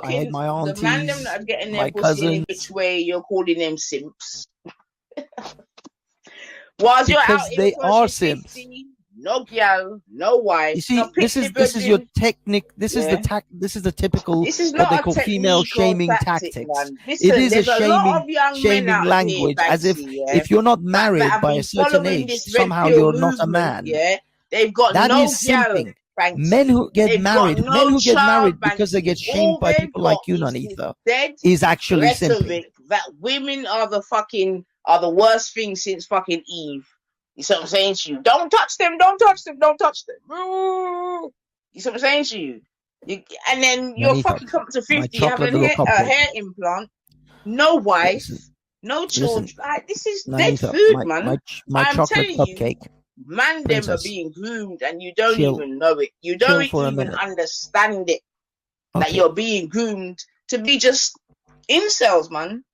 I hate looking, my the man them aunties, that are getting their my pussy any cousins, which way, you're calling them simps. Whilst you're out because here they are pushing simps. 50, no gal, no You wife, no see, this picnic is your virgin. technique. Yeah. This is the typical This is what they not a call female technique or shaming tactic, tactics. man. It Listen, is a there's a lot of young men shaming out here, language, as Banksy, yeah, if you're not that married have by a been certain following age, this red somehow pill you're not a movement, man. yeah. They've got That no is gal, simping. Men Banksy. who get They've got married, men no who get child, married because they Banksy. get shamed All by they've people like got you, is this Nanitha, dead is actually simping. rhetoric that women are the worst thing since fucking Eve. You see what I'm saying to you? Don't touch them, don't touch them, don't touch them. You see what I'm saying to you? And then you're Nanitha, fucking come to my 50, you have chocolate a little cupcake. hair implant, no wife, Listen, no children. listen, Like, this is dead Nanitha, food, man. my I'm chocolate telling you, cupcake, man, them are princess. being groomed and you don't Chill, even know it. You chill don't for a even minute. understand it. That Okay. you're being groomed to be just incels, man.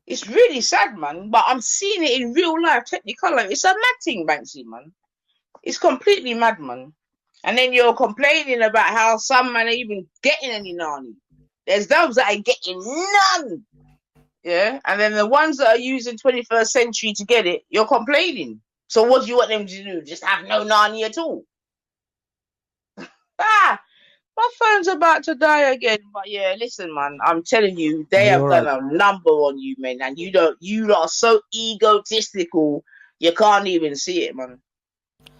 It's really sad, man. But I'm seeing it in real life, technicolor. It's a mad thing, Banksy, man. It's completely mad, man. And then you're complaining about how some man are even getting any nani. There's those that are getting none. Yeah. And then the ones that are using 21st century to get it, you're complaining. So what do you want them to do? Just have no nani at all? My phone's about to die again. But yeah, listen, man, I'm telling you, they have done a number on you, man. And you lot are so egotistical, you can't even see it, man.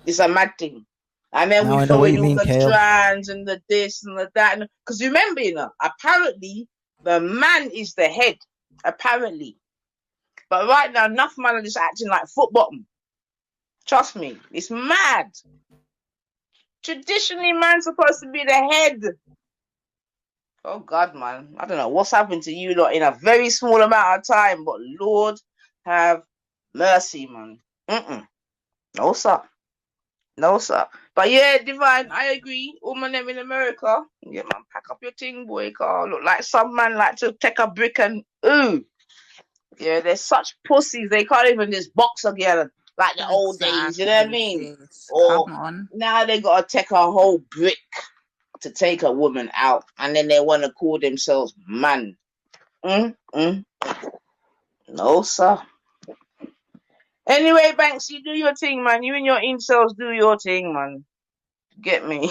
It's a mad thing. And then Now we I know throw what in you all mean, the Kale. trans and the this and the that. Because remember, apparently the man is the head. Apparently. But right now, enough man are just acting like foot bottom. Trust me, it's mad. Traditionally, man's supposed to be the head. Oh God, man. I don't know what's happened to you lot in a very small amount of time, but Lord have mercy, man. No, sir. No, sir. But yeah, Divine, I agree. Woman them in America. Yeah, man, pack up your thing, boy, car. Look like some man like to take a brick and ooh. Yeah, they're such pussies. They can't even just box together like the old days, you know what I mean? Or come on. now they gotta take a whole brick to take a woman out, and then they want to call themselves man. No, sir. Anyway, Banks, you do your thing, man. You and your incels do your thing, man. Get me?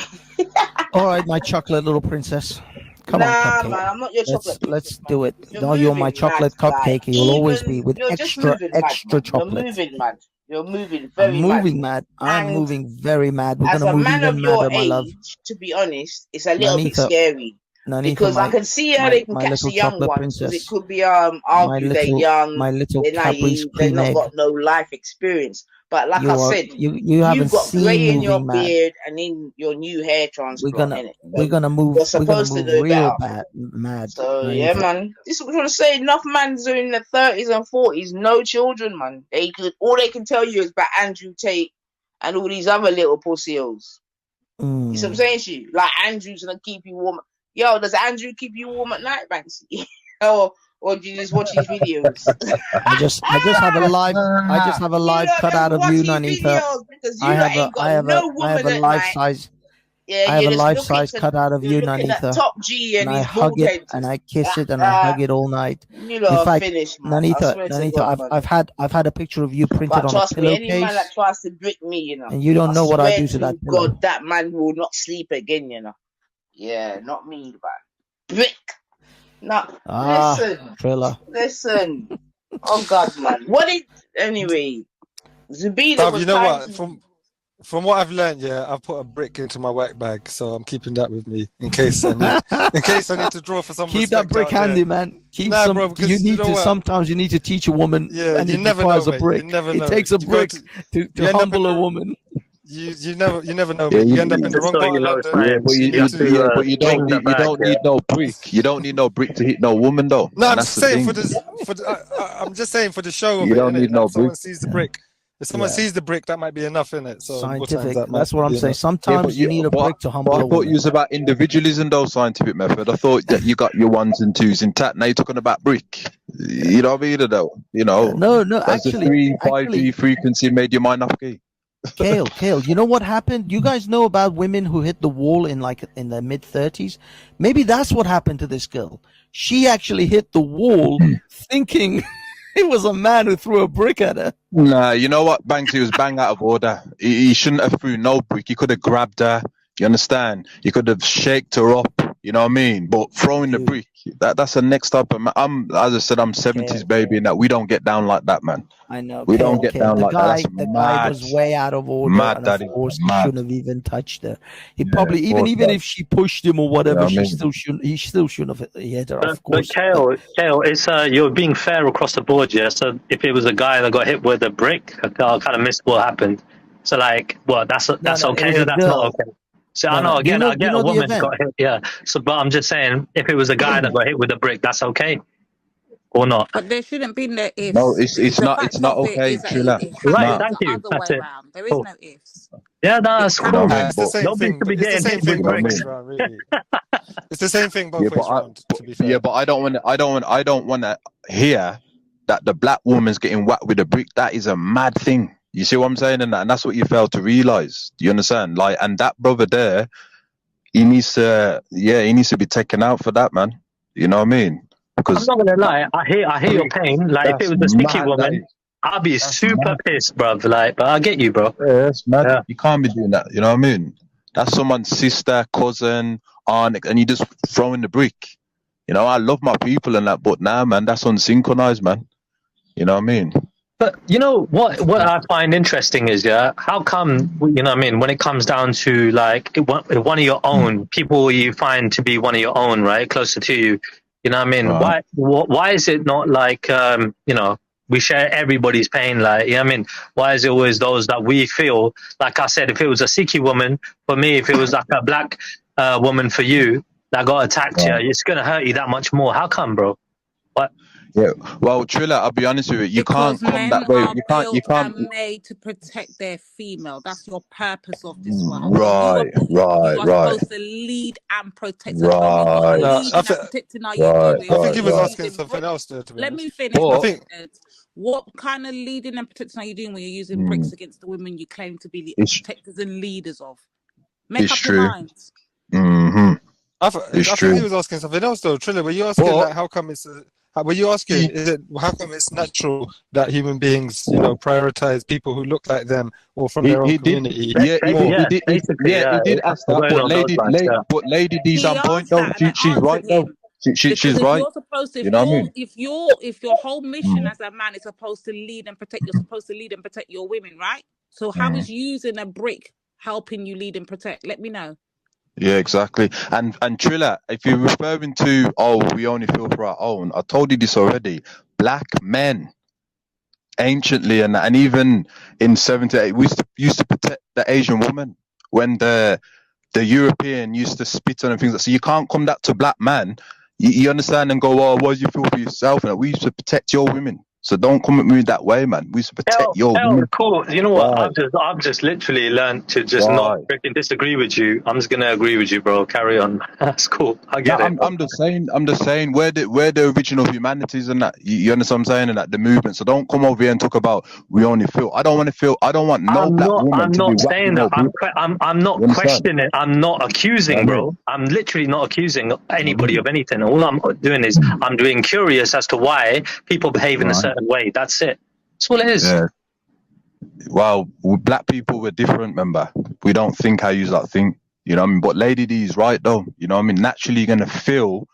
All right, my chocolate little princess. Come on, cupcake. Man, I'm not your chocolate princess. Let's do it. You're You're my chocolate mad, cupcake. like, You'll always be with you're extra mad, chocolate. You're moving mad. You're moving I'm very moving mad. I'm And moving very mad. We're as gonna a move man of even your madder, my love. age, to be honest, it's a little bit Nanitha, scary. Because I can see how they can catch little the young chocolate ones, because it princess. could be argue they're young, my little they're Cadbury's naive, they've cream not egg. got no life experience. But like I said, you haven't you've got seen grey in your moving mad. beard and in your new hair transplant, innit? We're gonna move. You're supposed to do real better. mad. So yeah, man. This is what I'm trying to say. Enough mans are in their 30s and 40s, no children, man. All they can tell you is about Andrew Tate and all these other little pussy-os. You see what I'm saying to you? Like, Andrew's gonna keep you warm. Yo, does Andrew keep you warm at night, Banksy? or do you just watch his videos? I just have a live cut out of you, Nanitha. I have a life size. Yeah, I have a life size cut out of you, Nanitha. Top G and I his hug it head. and I kiss it and I hug it all night. You know, in fact, finished, Nanitha, I've had a picture of you printed on a pillowcase. Any man that tries to brick me, and you don't know what I do to that pillow. God, that man will not sleep again, Yeah, not me, but brick. No, listen. Oh God, man. Anyway, Zubida you know what? From what I've learned, I've put a brick into my work bag, so I'm keeping that with me in case I need to draw for some. Keep that brick handy, man. Sometimes you need to teach a woman, and it requires a brick. It takes a brick to humble a woman. You never know. Yeah, you end up in the wrong part of London. But you don't need no brick. You don't need no brick to hit no woman, though. No, I'm just saying I'm just saying for the show. You don't need no brick. Someone sees the brick. If someone sees the brick, that might be enough in it. So scientific. That's what I'm saying. Sometimes you need a brick to humble a woman. I thought you was about individualism, though, scientific method. I thought that you got your ones and twos intact. Now you're talking about brick. You know what I mean, though? No. Actually, the 3, 5G frequency made your mind up. Kale, you know what happened? You guys know about women who hit the wall in their mid-30s? Maybe that's what happened to this girl. She actually hit the wall thinking it was a man who threw a brick at her. Nah, you know what, Banksy was bang out of order. He shouldn't have threw no brick. He could have grabbed her. You understand? He could have shaked her up. You know what I mean? But throwing the brick, that's the next type of man. As I said, I'm 70s baby, and that we don't get down like that, man. I know. We don't get down like that. The guy was way out of order. Mad, and daddy. Of course, he shouldn't have even touched her. He probably even if she pushed him or whatever, he still shouldn't have hit her. Of course. But Kale, it's you're being fair across the board, yeah. So if it was a guy that got hit with a brick, I kind of missed what happened. So like, well, that's okay. Or that's not okay. So I know again, I get a woman got hit, yeah. So, but I'm just saying, if it was a guy that got hit with a brick, that's okay, or not. But there shouldn't be no ifs. No, it's not okay, Trilla. Right, thank you. That's it. There is no ifs. Yeah, that's cool. It's the same thing. It's the same thing both ways around, really. It's the same thing both ways around. To be fair. Yeah, but I don't want to hear that the black woman's getting whacked with a brick. That is a mad thing. You see what I'm saying? And that's what you fail to realize. Do you understand? Like, and that brother there, he needs to be taken out for that, man. You know what I mean? Because I'm not gonna lie, I hear your pain. Like, if it was a sticky woman, I'd be super pissed, bruv. Like, but I get you, bro. Yeah, that's mad. Yeah. You can't be doing that. You know what I mean? That's someone's sister, cousin, aunt, and you just throwing the brick. You know, I love my people and that, but nah, man, that's unsynchronized, man. You know what I mean? But you know what I find interesting is, yeah, how come, you know what I mean, when it comes down to like one of your own people you find to be one of your own, right, closer to you, you know what I mean, why is it not like, you know, we share everybody's pain, like, you know what I mean, why is it always those that we feel, like I said, if it was a Sikhi woman, for me, if it was like a black woman for you that got attacked, yeah, it's going to hurt you that much more. How come, bro? What? Yeah, well, Trilla, I'll be honest with you. You can't come that way. You can't. Made to protect their female. That's your purpose of this one. Right. You are supposed to lead and protect. Right. I think he was asking something else there. Let me finish. What kind of leading and protecting are you doing when you're using bricks against the women you claim to be the protectors and leaders of? Make up your minds. Mm-hmm. I think he was asking something else though. Trilla, were you asking like, how come it's? Were you asking, how come it's natural that human beings, you know, prioritize people who look like them or from their own community? He did ask that, but Lady D's on point though. She's right though. She's right. You know what I mean? If your whole mission as a man is supposed to lead and protect, you're supposed to lead and protect your women, right? So how is using a brick helping you lead and protect? Let me know. Yeah, exactly. And Trilla, if you're referring to, we only feel for our own, I told you this already. Black men, anciently and even in 78, we used to protect the Asian woman when the European used to spit on and things like that. So you can't come back to black man, you understand, and go, what do you feel for yourself? And we used to protect your women. So don't come at me that way, man. We used to protect your women. Cool. You know what? I've just literally learned to just not freaking disagree with you. I'm just gonna agree with you, bro. Carry on. That's cool. I get it. I'm just saying where the original humanities and that. You understand what I'm saying? And that the movement. So don't come over here and talk about we only feel. I don't want no black woman. I'm not saying that. I'm not questioning it. I'm not accusing, bro. I'm literally not accusing anybody of anything. All I'm doing is I'm doing curious as to why people behave in a certain way. That's it. That's all it is. Yeah. Well, black people were different, remember. We don't think how you like think. You know what I mean? But Lady D is right though. You know what I mean? Naturally you're gonna feel,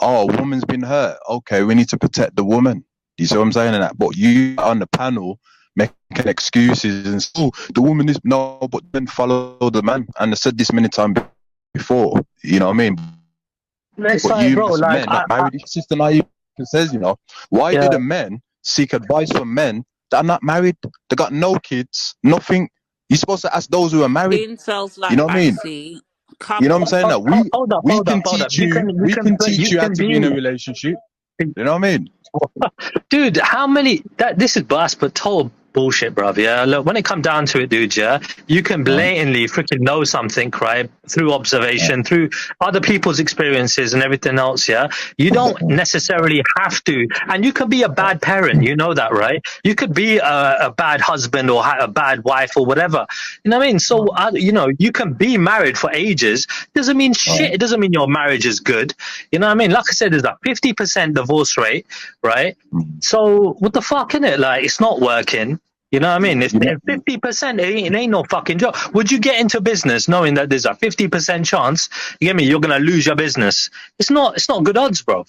a woman's been hurt. Okay, we need to protect the woman. You see what I'm saying? And that, but you on the panel making excuses and the woman is but then follow the man. And I said this many times before. You know what I mean? It's but like, you bro, like married sister naive says, you know, why didn't men seek advice from men that are not married? They got no kids, nothing. You're supposed to ask those who are married. Like you know what I mean? Banksy, you know what I'm saying? That we can teach you how to be in a relationship. You know what I mean? Dude, how many? This is blast, but told bullshit, bruv. Yeah, look, when it comes down to it, dude, yeah, you can blatantly freaking know something, right, through observation, through other people's experiences and everything else. Yeah, you don't necessarily have to, and you could be a bad parent. You know that, right? You could be a bad husband or a bad wife or whatever. You know what I mean? So, you know, you can be married for ages. Doesn't mean shit. It doesn't mean your marriage is good. You know what I mean? Like I said, there's a 50% divorce rate, right? So what the fuck, innit? Like, it's not working. You know what I mean? If 50%, it ain't no fucking job. Would you get into business knowing that there's a 50% chance, you get me, you're gonna lose your business? It's not good odds, bro.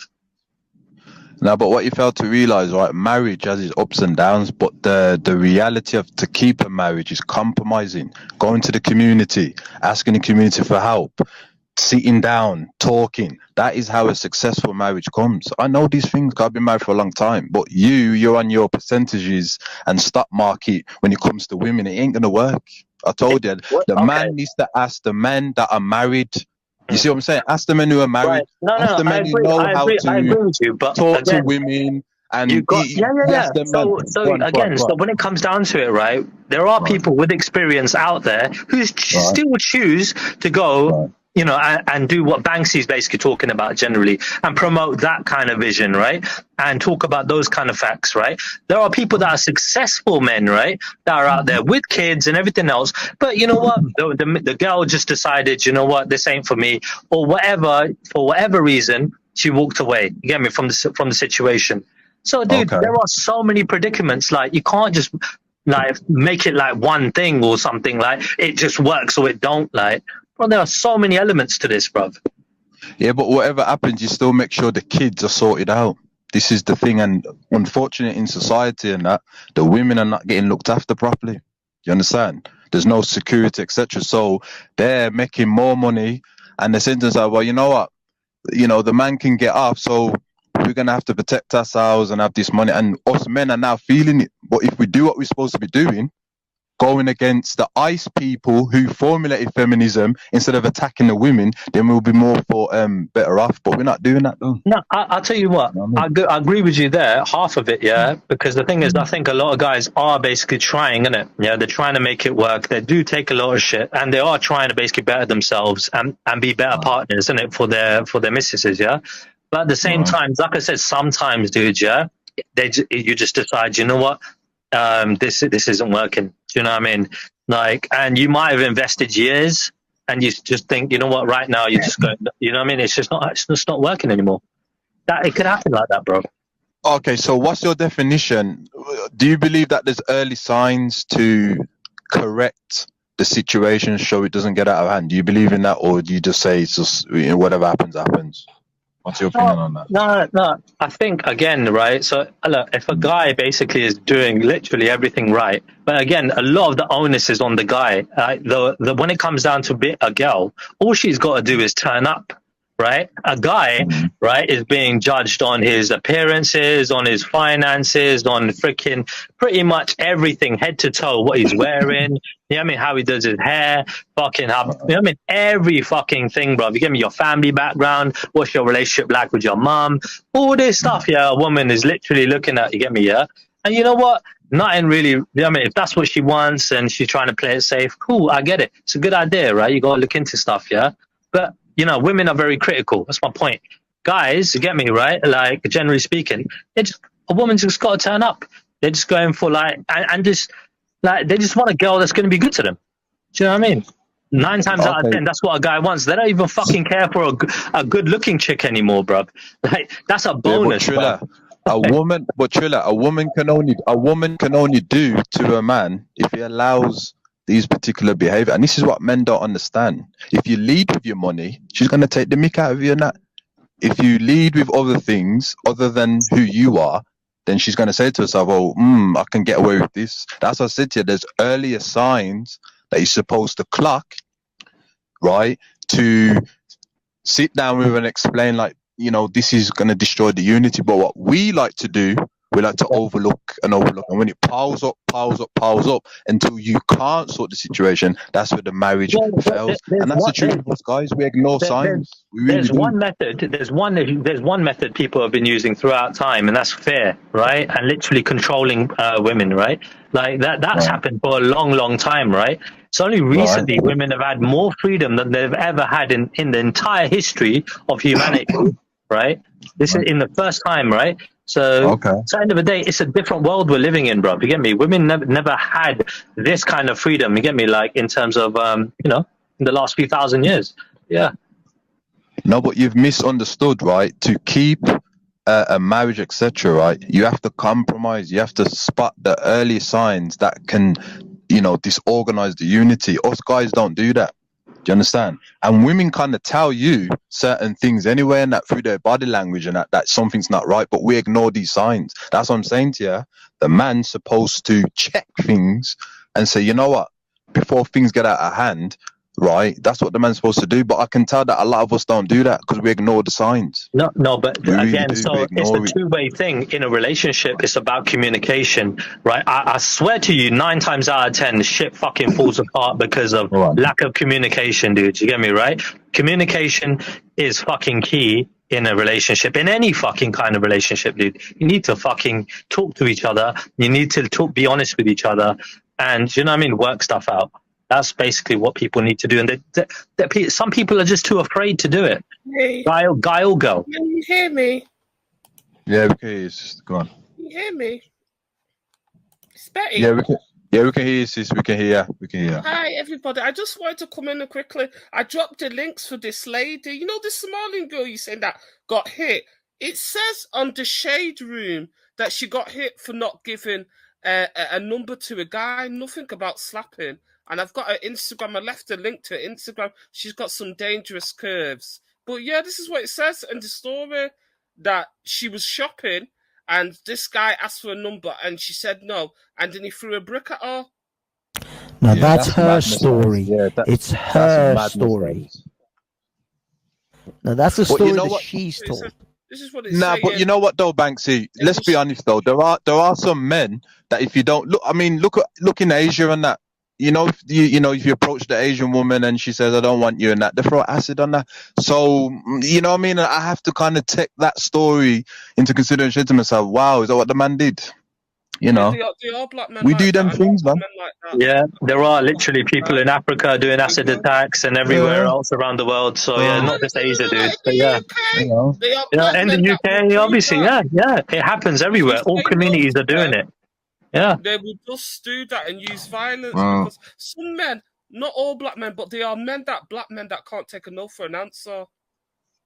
No, but what you fail to realize, right? Marriage has its ups and downs, but the reality of to keep a marriage is compromising, going to the community, asking the community for help, sitting down, talking. That is how a successful marriage comes. I know these things, 'cause I've been married for a long time, but you're on your percentages and stock market when it comes to women. It ain't gonna work. I told you, man needs to ask the men that are married. You see what I'm saying? Ask the men who are married. Right. No, ask the men who know how to I agree with you, but talk again, to women. And you got yes, the men. So when it comes down to it, right, there are people with experience out there who still choose to go, you know, and do what Banksy's basically talking about generally, and promote that kind of vision, right, and talk about those kind of facts, right. There are people that are successful men, right, that are out there with kids and everything else, but you know what, the girl just decided, you know what, this ain't for me, or whatever, for whatever reason, she walked away. You get me, from the situation. So, dude, there are so many predicaments. Like, you can't just like make it like one thing or something. Like, it just works or it don't. Like, bro, there are so many elements to this, bro. Yeah, but whatever happens, you still make sure the kids are sorted out. This is the thing, and unfortunate in society and that the women are not getting looked after properly. You understand? There's no security, etc. So they're making more money, and the sentence are, well, you know what? You know, the man can get off, so we're going to have to protect ourselves and have this money. And us men are now feeling it. But if we do what we're supposed to be doing, going against the ICE people who formulated feminism instead of attacking the women, then we'll be more for better off. But we're not doing that, though. No, I'll tell you what. I agree with you there, half of it, yeah. Because the thing is, I think a lot of guys are basically trying, innit? Yeah, they're trying to make it work. They do take a lot of shit, and they are trying to basically better themselves and be better partners, innit, for their missuses, yeah. But at the same time, like I said, sometimes, dude, yeah, you just decide, you know what, this isn't working. Do you know what I mean? Like, and you might have invested years, and you just think, you know what, right now you're just going, you know what I mean? It's just not working anymore. That it could happen like that, bro. Okay, so what's your definition? Do you believe that there's early signs to correct the situation so it doesn't get out of hand? Do you believe in that, or do you just say it's just, you know, whatever happens, happens? What's your opinion on that? No. I think, again, right, so look, if a guy basically is doing literally everything right, but again, a lot of the onus is on the guy. When it comes down to a girl, all she's got to do is turn up, right? A guy, right, is being judged on his appearances, on his finances, on freaking pretty much everything, head to toe, what he's wearing, you know what I mean, how he does his hair, fucking how, you know what I mean, every fucking thing, bro. You give me your family background, what's your relationship like with your mum, all this stuff, yeah, a woman is literally looking at, you get me, yeah? And you know what? Nothing really, you know what I mean, if that's what she wants and she's trying to play it safe, cool, I get it. It's a good idea, right? You got to look into stuff, yeah? But, you know, women are very critical. That's my point. Guys, you get me, right? Like, generally speaking, a woman's just got to turn up. They're just going for, like, and just, like, they just want a girl that's going to be good to them. Do you know what I mean? 9 times out of 10, that's what a guy wants. They don't even fucking care for a good-looking chick anymore, bruv. Like, that's a bonus, Triller, a woman can only do to a man if he allows these particular behavior. And this is what men don't understand. If you lead with your money, she's going to take the mick out of you and that. If you lead with other things other than who you are, then she's going to say to herself, oh, I can get away with this. That's what I said to you. There's earlier signs that you're supposed to clock, right? To sit down with and explain, like, you know, this is going to destroy the unity. But what we like to do, We like to overlook and overlook, and when it piles up until you can't sort the situation, that's where the marriage fails. And that's the truth of us, guys. We ignore signs. We really There's do. one method. There's one method people have been using throughout time, and that's fear, right? And literally controlling women, right? Like that's happened for a long time, right? It's only recently women have had more freedom than they've ever had in the entire history of humanity, right? This is in the first time, right? So, at the end of the day, it's a different world we're living in, bro. You get me? Women never had this kind of freedom. You get me? Like in terms of in the last few thousand years. Yeah. No, but you've misunderstood, right? To keep a marriage, etc., right? You have to compromise. You have to spot the early signs that can, disorganize the unity. Us guys don't do that. Do you understand? And women kind of tell you certain things anyway, and that through their body language, and that something's not right. But we ignore these signs. That's what I'm saying to you. The man's supposed to check things and say, you know what? Before things get out of hand, right? That's what the man's supposed to do. But I can tell that a lot of us don't do that because we ignore the signs. No, but again, so it's a two-way thing in a relationship. It's about communication, right? I swear to you, 9 times out of 10, shit fucking falls apart because of lack of communication, dude. You get me, right? Communication is fucking key in a relationship, in any fucking kind of relationship, dude. You need to fucking talk to each other. You need to be honest with each other, and you know what I mean, work stuff out. That's basically what people need to do, and some people are just too afraid to do it. Hey. Guy or girl. Can you hear me? Yeah, we can hear you. Just go on. Can you hear me? It's Betty. Yeah, we can hear you, sis. We can hear you. Hi, everybody. I just wanted to come in quickly. I dropped the links for this lady. You know, this Somalian girl you saying that got hit? It says on the Shade Room that she got hit for not giving a number to a guy. Nothing about slapping. And I've got her Instagram. I left a link to her Instagram. She's got some dangerous curves. But yeah, this is what it says in the story, that she was shopping and this guy asked for a number and she said no. And then he threw a brick at her. Now that's her story. It's her story. Now that's the story that she's told. This is what it's saying. But you know what though, Banksy? Let's be honest though. There are some men that if you don't look, I mean, look in Asia and that. If you approach the Asian woman and she says, I don't want you and that, they throw acid on that. So, you know what I mean? I have to kind of take that story into consideration to myself. Wow, is that what the man did? They are black men. We do them things, man. Yeah, there are literally people in Africa doing acid attacks and everywhere else around the world. So yeah, not just Asia, dude. But yeah, in the UK, obviously, yeah, it happens everywhere. All communities are doing it. Yeah, they will just do that and use violence because some men, not all black men, but they are black men that can't take a no for an answer.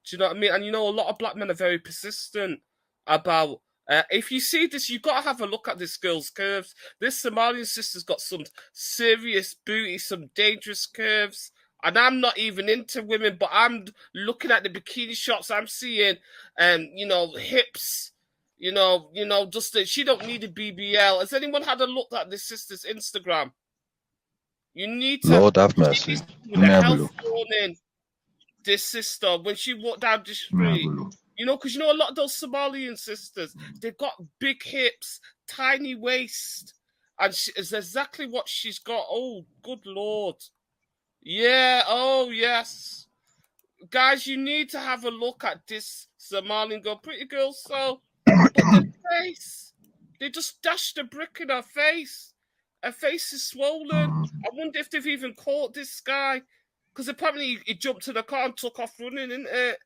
Do you know what I mean? And a lot of black men are very persistent about. If you see this, you've got to have a look at this girl's curves. This Somalian sister's got some serious booty, some dangerous curves. And I'm not even into women, but I'm looking at the bikini shots. I'm seeing, hips. Just that she don't need a BBL. Has anyone had a look at this sister's Instagram? You need to. Lord have mercy. Health warning. This sister, when she walked down the street, because a lot of those Somalian sisters, they've got big hips, tiny waist, and it's exactly what she's got. Oh, good Lord. Yeah, oh, yes. Guys, you need to have a look at this Somalian girl. Pretty girl, so... But the face, they just dashed a brick in her face. Her face is swollen. I wonder if they've even caught this guy. Because apparently he jumped to the car and took off running, isn't it?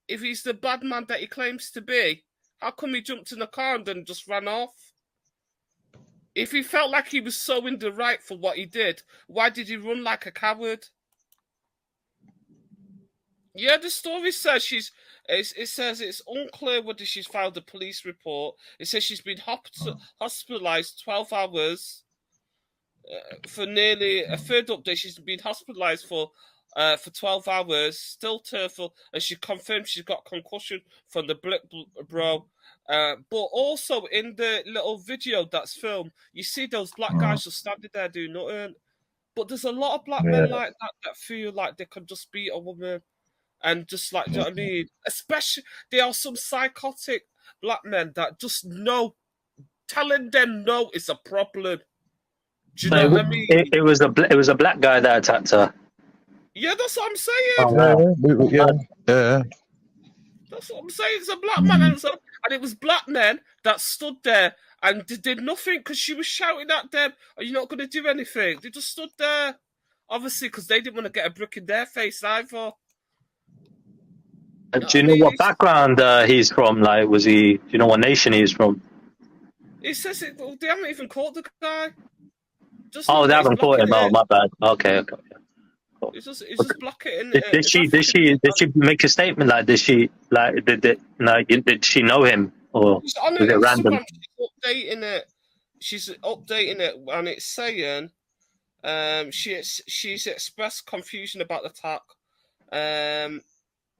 If he's the bad man that he claims to be, how come he jumped in the car and then just ran off? If he felt like he was so in the right for what he did, why did he run like a coward? Yeah, the story says it says it's unclear whether she's filed a police report. It says she's been hospitalized 12 hours for nearly a third update. She's been hospitalized for 12 hours, still tearful, and she confirmed she's got concussion from the blick, bro. But also in the little video that's filmed, you see those black guys just standing there doing nothing. But there's a lot of black men like that feel like they can just beat a woman. And just like, do you know what I mean? Especially, there are some psychotic black men that just know telling them no is a problem. Do you So know what I mean? it was a black guy that attacked her. Yeah, that's what I'm saying. Oh, wow. Yeah. That's what I'm saying. It's a black man, and it was black men that stood there and did nothing because she was shouting at them. Are you not going to do anything? They just stood there, obviously, because they didn't want to get a brick in their face either. Do you know what background he's from? Like, do you know what nation he's from? It says it. Well, they haven't even caught the guy. Just Oh, they haven't caught him. Oh, my bad. Okay. It's just black it in. Did she make a statement? Like, did she know him, or was it random? She's updating it, and it's saying, she's expressed confusion about the attack.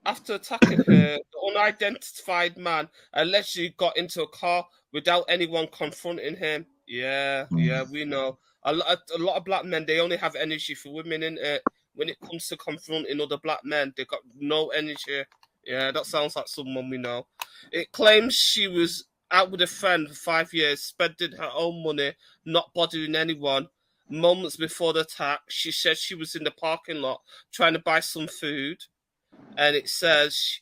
After attacking her, the unidentified man allegedly got into a car without anyone confronting him. Yeah, we know. A lot of black men, they only have energy for women, innit? When it comes to confronting other black men, they got no energy. Yeah, that sounds like someone we know. It claims she was out with a friend for 5 years, spending her own money, not bothering anyone. Moments before the attack, she said she was in the parking lot trying to buy some food. And it says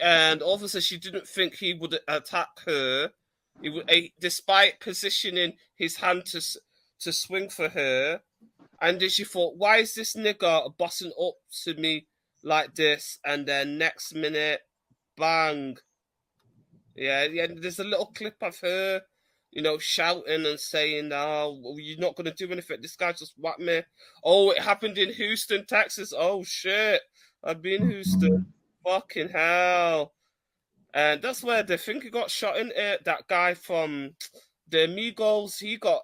obviously she didn't think he would attack her. Despite positioning his hand to swing for her. And then she thought, why is this nigger bossing up to me like this? And then next minute, bang. Yeah, there's a little clip of her, shouting and saying, oh, you're not going to do anything. This guy just whacked me. Oh, it happened in Houston, Texas. Oh, shit. I've been in Houston. Fucking hell. And that's where they think he got shot in it. That guy from the Amigos, he got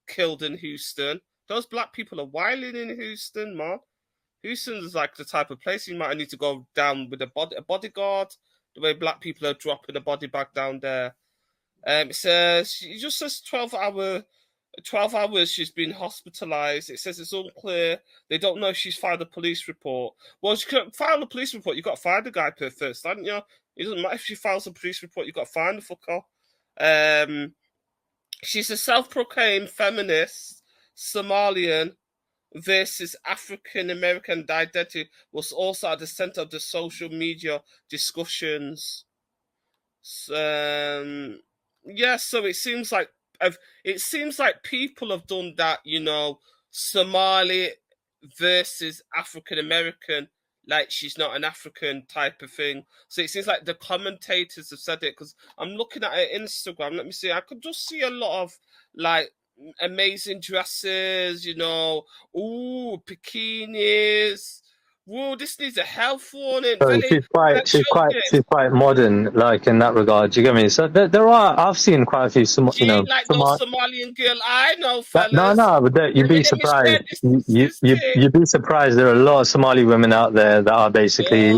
killed in Houston. Those black people are wilding in Houston, man. Houston is like the type of place you might need to go down with a bodyguard. The way black people are dropping a body bag down there. It just says 12 hours she's been hospitalized. It says it's unclear. They don't know if she's filed a police report. Well, she can't file a police report. You've got to find the guy first, haven't you? It doesn't matter if she files a police report. You've got to find the fucker. She's a self-proclaimed feminist. Somalian versus African American identity was also at the center of the social media discussions. So it seems like people have done that, Somali versus African American, like she's not an African type of thing. So it seems like the commentators have said it, because I'm looking at her Instagram. Let me see. I could just see a lot of like amazing dresses, bikinis. Whoa, this needs a health warning. So she's quite modern, like in that regard. Do you get me? So there are. I've seen quite a few. Like those Somalian girl I know, fellas. No, but you'd be surprised. You'd be surprised. There are a lot of Somali women out there that are basically,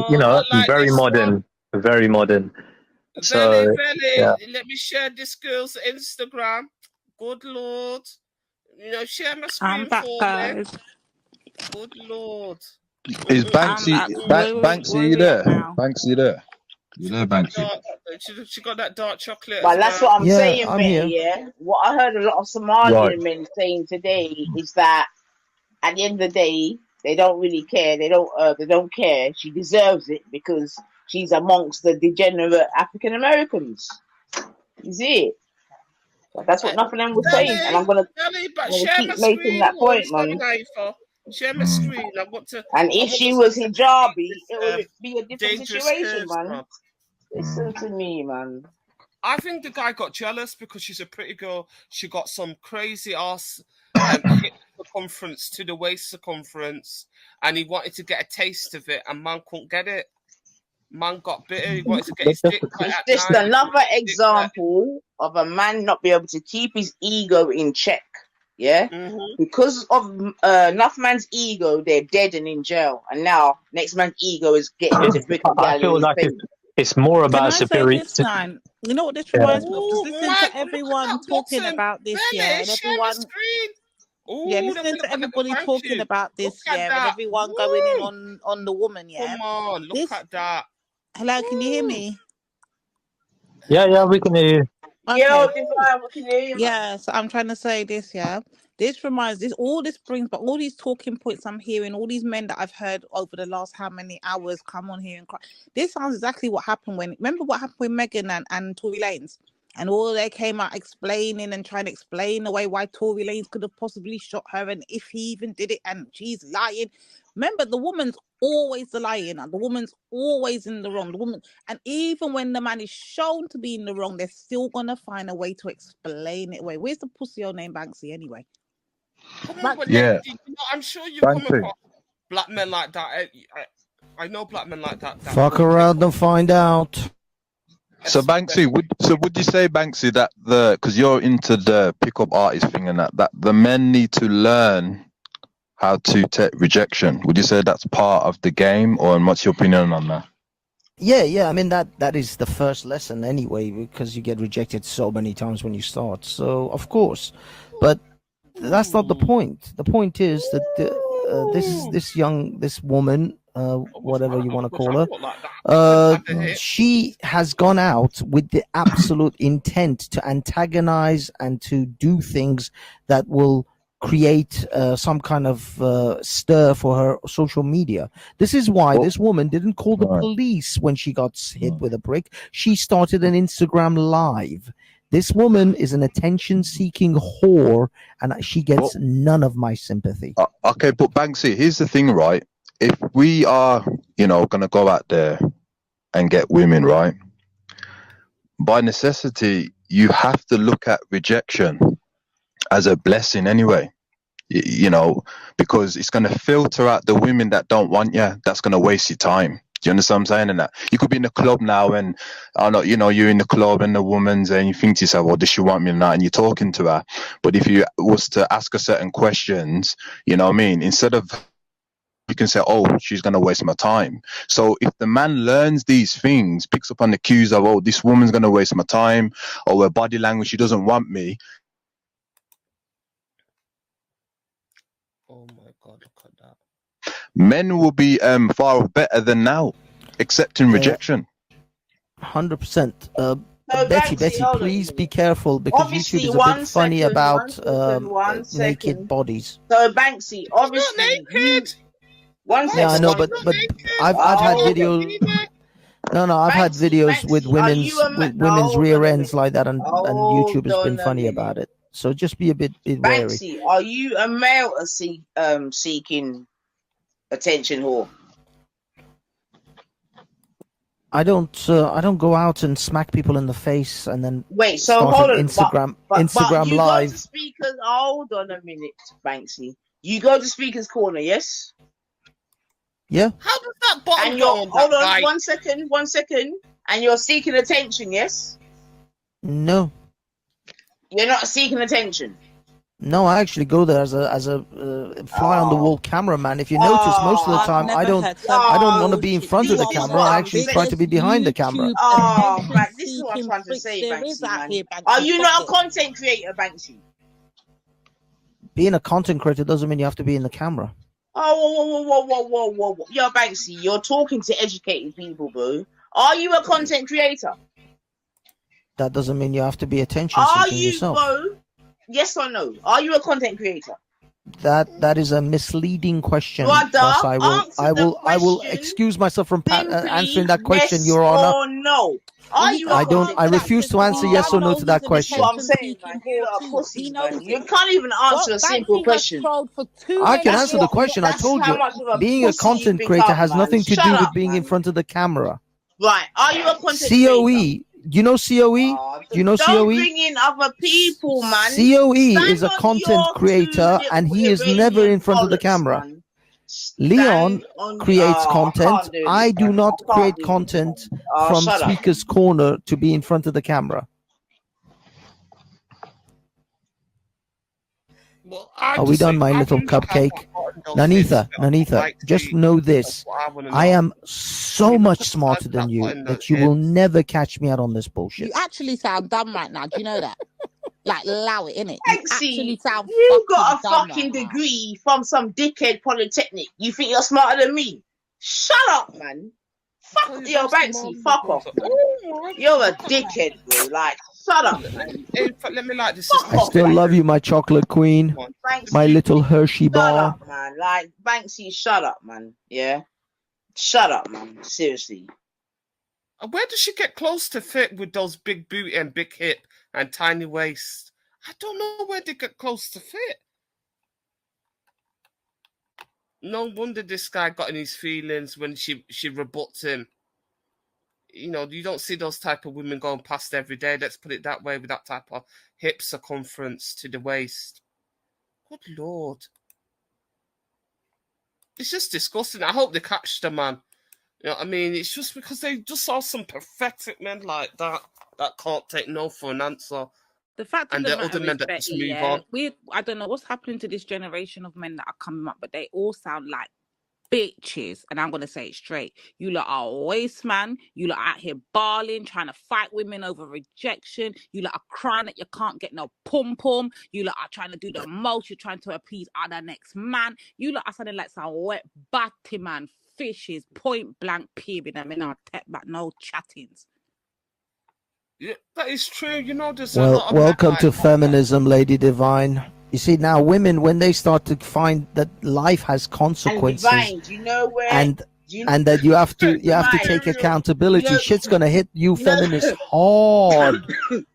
very modern, very modern. So, let me share this girl's Instagram. Good Lord. Share my screen I'm back, for guys. me. Good Lord. Is Banksy Banksy there? Banksy there? You there, Banksy? She got that dark chocolate. Well, that's what I'm saying, I'm mate. here. Yeah. What I heard a lot of Somalian men saying today is that at the end of the day, they don't really care. They don't care. She deserves it because she's amongst the degenerate African Americans. You see it? That's what nothing them was saying, and I'm gonna keep making that point, man. Share my screen. I want to. And if she was hijabi, it would be a different situation, man. Listen to me, man. I think the guy got jealous because she's a pretty girl. She got some crazy ass hip circumference to the waist circumference, and he wanted to get a taste of it, and man couldn't get it. Man got bitter. He wanted to get his dick cut. It's just another example of a man not be able to keep his ego in check. Yeah, because of enough man's ego, they're dead and in jail, and now next man's ego is getting into brick and I feel like it's more about superiority. You know what this reminds me of? Just listen to everyone talking about this, and everyone. Listen to everybody talking about this, and everyone going in on the woman, Come on, look at that. Hello, can you hear me? Yeah, we can hear you. Okay. Yo, Divine, what can you hear you, man? Yeah, so I'm trying to say this, yeah. All this brings, but all these talking points I'm hearing, all these men that I've heard over the last how many hours come on here and cry. This sounds exactly what happened remember what happened with Megan and Tory Lanez? And all they came out explaining and trying to explain away why Tory Lanez could have possibly shot her and if he even did it and she's lying. Remember, the woman's always the lying and the woman's always in the wrong. The woman, and even when the man is shown to be in the wrong, they're still gonna find a way to explain it away. Where's the pussy old name Banksy anyway? But Yeah. you know, I'm sure you've come Banksy. across black men like that. I know black men like that. Fuck around and find out. So Banksy, would you say, Banksy, that because you're into the pickup artist thing and that the men need to learn how to take rejection? Would you say that's part of the game, or what's your opinion on that? Yeah. I mean that is the first lesson anyway, because you get rejected so many times when you start. So of course, but that's not the point. The point is that this woman, whatever you want to call her, she has gone out with the absolute intent to antagonize and to do things that will create some kind of stir for her social media. This is why this woman didn't call the police when she got hit with a brick. She started an Instagram live. This woman is an attention-seeking whore, and she gets none of my sympathy. Okay, but Banksy, here's the thing, right? If we are, going to go out there and get women, right? By necessity, you have to look at rejection as a blessing anyway, because it's going to filter out the women that don't want you. That's going to waste your time. Do you understand what I'm saying? And that you could be in the club now and you're in the club and the woman's and you think to yourself, well, does she want me or not? And you're talking to her. But if you was to ask her certain questions, you know what I mean? Instead of, you can say, oh, she's going to waste my time. So if the man learns these things, picks up on the cues of, oh, this woman's going to waste my time, or her body language, she doesn't want me. Oh my God, look at that. Men will be far better than now, accepting rejection. 100%. Banksy, Betty, hold on. please be careful, because Obviously, YouTube is a one bit funny second, about one naked second. bodies. So Banksy, obviously, Not naked. one second. Yeah, I know, but I've had Oh, videos. No, I've had Banksy, videos with Banksy, are you a women's no, hold rear on a ends minute. like that, and YouTube has Hold been on a funny minute. about it. So just be a bit wary. Banksy, are you a male seeking attention whore? I don't go out and smack people in the face and then Wait, so start hold an on. Instagram But Instagram you live. go to speakers. Hold on a minute, Banksy. You go to speakers corner, yes? Yeah. How does that bottom And go you're on hold that on guy? 1 second, 1 second, and you're seeking attention, yes? No, You're not seeking attention. no, I actually go there as a fly on the wall cameraman. If you notice, most of the I've time I never don't heard some want to be in bullshit. front of the This is camera. what I I'm actually saying. try to be behind the camera. YouTube Right, this is what I'm attention-seeking trying to pricks say, there is Banksy, out man. here, Banksy. Are you not a Stop it. content creator, Banksy? Being a content creator doesn't mean you have to be in the camera. Oh, whoa. Yo, Banksy, you're talking to educated people, bro. Are you a content creator? That doesn't mean you have to be attention Are seeking you, yourself. bro? Yes or no? Are you a content creator? That is a misleading question. Brother, Thus, I answer the will question excuse myself from simply answering that question, yes Your Honor. or no? Are you a content I refuse to answer yes or no to that question. That's what I'm saying, man. You are pussies, man. You can't even answer a simple question. I can answer the question. I That's told how you, much of a being a pussy you've content become, creator has man. nothing to Shut do up, with being man. in front of the camera. Right. Are you a content creator? COE. Do you know COE? Do you know Don't COE? bring in other people, man. COE Stand is a on content your creator, two and he is Iranian never in front of the bollocks, camera. man. Leon Stand on- creates I content. can't do I this, do man. not I can't create do this, content man. from Shut up. Speaker's Corner to be in front of the camera. Well, Are we done, my little cupcake? Nanitha, just know this. I am so much smarter than you that you will never catch me out on this bullshit. You actually sound dumb right now. Do you know that? Like, allow it, innit? You actually Banksy, sound you got a dumb fucking right now. degree from some dickhead polytechnic. You think you're smarter than me? Shut up, man. Fuck, yo, Banksy, fuck off, man. You're a dickhead, bro. Like, Shut up, man. In fact, let me like this. I still love you, my chocolate queen, Banksy, my little Hershey shut bar. up, man. Like, Banksy, shut up, man. Yeah? Shut up, man. Seriously. Where does she get close to fit with those big booty and big hip and tiny waist? I don't know where they get close to fit. No wonder this guy got in his feelings when she rebuts him. You know, you don't see those type of women going past every day. Let's put it that way, with that type of hip circumference to the waist. Good Lord. It's just disgusting. I hope they catch the man. You know what I mean? It's just because they just saw some pathetic men like that can't take no for an answer. The fact And of the the other matter men is, that Betty, just move yeah, on. I don't know what's happening to this generation of men that are coming up, but they all sound like bitches. And I'm going to say it straight. You lot are waste man. You lot out here barling, trying to fight women over rejection. You lot are crying that you can't get no pum-pum. You lot are trying to do the most. You're trying to appease other next man. You lot are sounding like some wet batty man, fishes, point blank period. I mean, I'll take back no chattings. Yeah, that is true. You know, there's a lot of welcome men to like feminism, Lady Divine. You see, now women, when they start to find that life has consequences, And Divine, do you know where? and that you have to Divine, take accountability, you know- shit's gonna hit you you know- feminists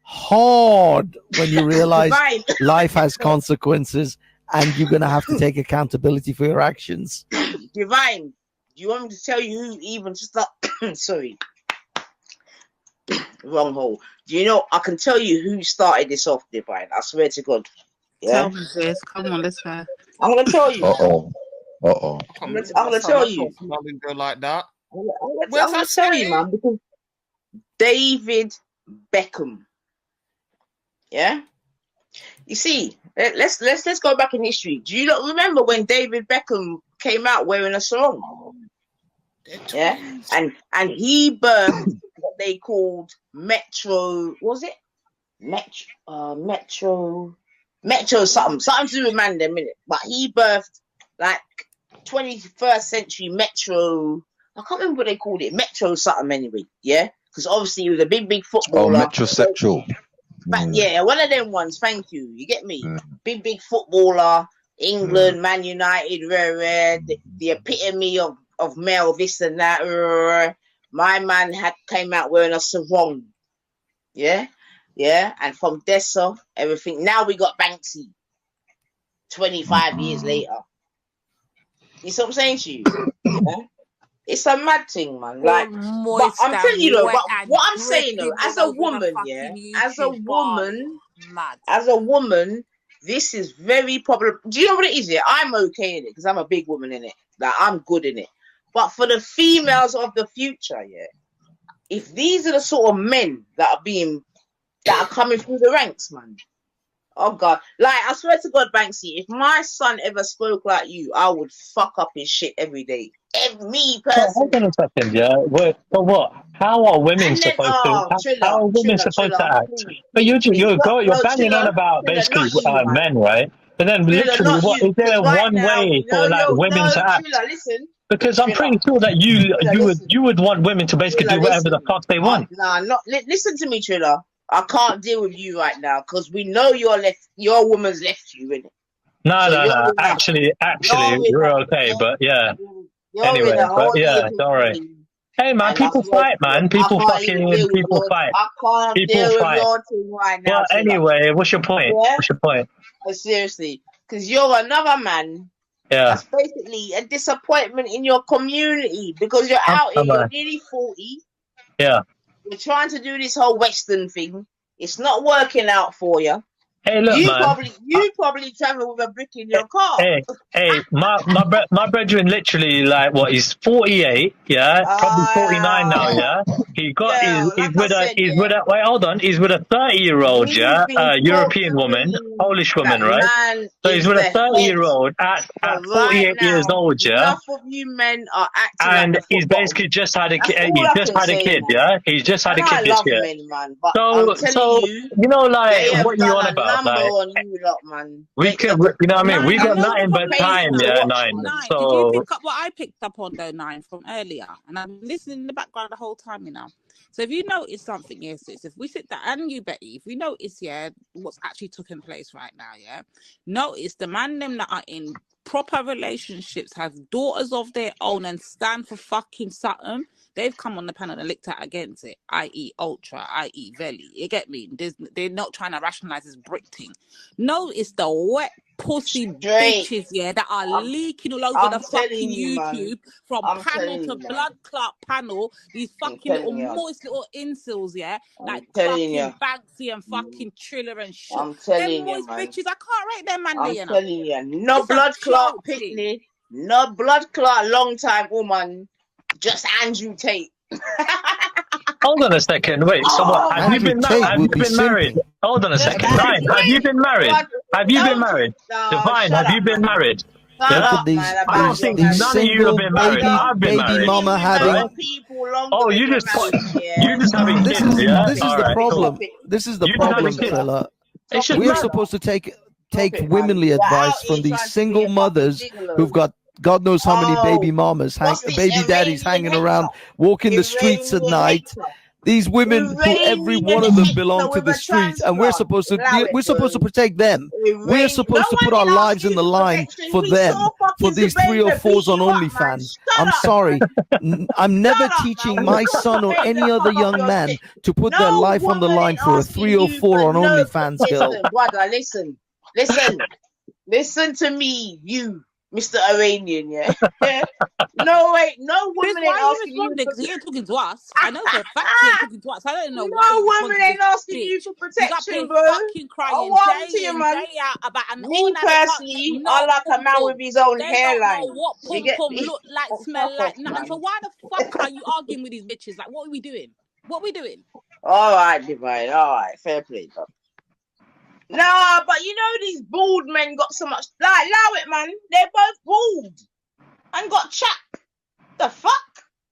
hard when you realize Divine, life has consequences and you're gonna have to take accountability for your actions. Divine, do you want me to tell you who even sorry, wrong hole. Do you know, I can tell you who started this off, Divine. I swear to God. Yeah? Tell me this. Come on, let's go. I'm going to tell you. I'm gonna tell you. Like that. I'm going to tell you, man, because David Beckham. Yeah? You see, let's go back in history. Do you not remember when David Beckham came out wearing a sarong? Yeah, and he birthed what they called Metro. Was it Metro something to do with man them minute? But he birthed like 21st century Metro. I can't remember what they called it. Metro something anyway. Yeah, because obviously he was a big footballer. Metrosexual. But yeah, one of them ones. Thank you. You get me? Big footballer. England, Man United, the epitome of male, this and that. My man came out wearing a sarong. Yeah, and from Dessa, everything. Now we got Banksy. 25 years later. You see what I'm saying to you? Yeah? It's a mad thing, man. Like, but I'm telling you though, but what I'm saying though, as a woman, as a woman, this is very popular. Do you know what it is? Yeah, I'm okay in it because I'm a big woman in it. Like, I'm good in it. But for the females of the future, yeah, if these are the sort of men that are coming through the ranks, man. Oh God! Like, I swear to God, Banksy, if my son ever spoke like you, I would fuck up his shit every day. Me personally. Hold on a second, yeah. But what? How are women supposed to? How are women supposed to act? Please, But you're no, banging on about basically you, men, right? But then literally, what is there one way for like women to act? Listen. Because I'm pretty sure that you would want women to basically do whatever the fuck they want. Listen to me, Triller. I can't deal with you right now because we know your woman's left you, innit? No. Actually, we're okay, but yeah. Anyway, but yeah, sorry. Hey man, people fight, man. People fight. People fight. Right now, well, anyway, what's your point? Yeah? What's your point? Seriously, because you're another man. Yeah. That's basically a disappointment in your community because you're out here, you're nearly 40. Yeah. You're trying to do this whole Western thing. It's not working out for you. Hey, look, you probably travel with a brick in your car. Hey, my brethren literally like what? He's 48, yeah, probably 49 now, yeah. He's with a wait, hold on, he's with a 30-year-old, yeah, European woman, Polish woman, right? So he's with a 30-year-old at 48 years old, yeah. Enough of you men are acting and like he's basically just had a kid. He just had a kid, yeah. He's just had a kid this year. So you know, like what you on about? Like, we can, you know what I mean? We got nothing but time, yeah, Nine. So did you pick up what I picked up on though, Nine, from earlier? And I'm listening in the background the whole time, you know. So if you notice something, yes, sis, if we sit down, and you, Betty, if we notice, yeah, what's actually taking place right now, yeah, notice the man them that are in proper relationships have daughters of their own and stand for fucking something. They've come on the panel and licked out against it, i.e. Ultra, i.e. Veli. You get me? They're not trying to rationalize this brick thing. No, it's the wet pussy bitches, yeah, that are leaking all over the fucking YouTube from panel to blood clot panel. These fucking little moist little incels, yeah, like fucking Banksy and fucking Triller and shit. I'm telling them moist you, man. bitches, I can't rate them, man. I'm telling you, no blood clot, Pitney, no blood clot, long time woman. Just Andrew Tate. Hold on a second. Wait. So what? Have you been married? Have you been married? Hold on a second. Divine, have you been married? Have you been married? Divine, have you been married? I don't think none of you have been married. I've been married. Baby mama having. Oh, you just having kids. This is the problem. This is the problem, fella. We're supposed to take womanly advice from these single mothers who've got God knows how many baby mamas, baby daddies hanging around, walking the streets at night. These women, who every one of them belong to the streets, and we're supposed to protect them. We're supposed to put our lives in the line for them, for these 304s on OnlyFans. I'm sorry, I'm never teaching my son or any other young man to put their life on the line for a 304 on OnlyFans girl. Listen, brother, listen to me, you. Mr. Iranian, yeah. No, wait, no woman ain't asking you. Because he ain't talking to us. I know for a fact he ain't talking to us. I don't know why. No woman ain't asking you for protection, bro. Fucking crying day in, day out about an me personally, I like a man with his own hairline. Know what pum look like, smell like, nothing. So why the fuck are you arguing with these bitches? Like, what are we doing? What are we doing? All right, Divine. All right, fair play, bro. Nah, but you know these bald men got so much. Like, allow it, man. They're both bald and got chap. The fuck?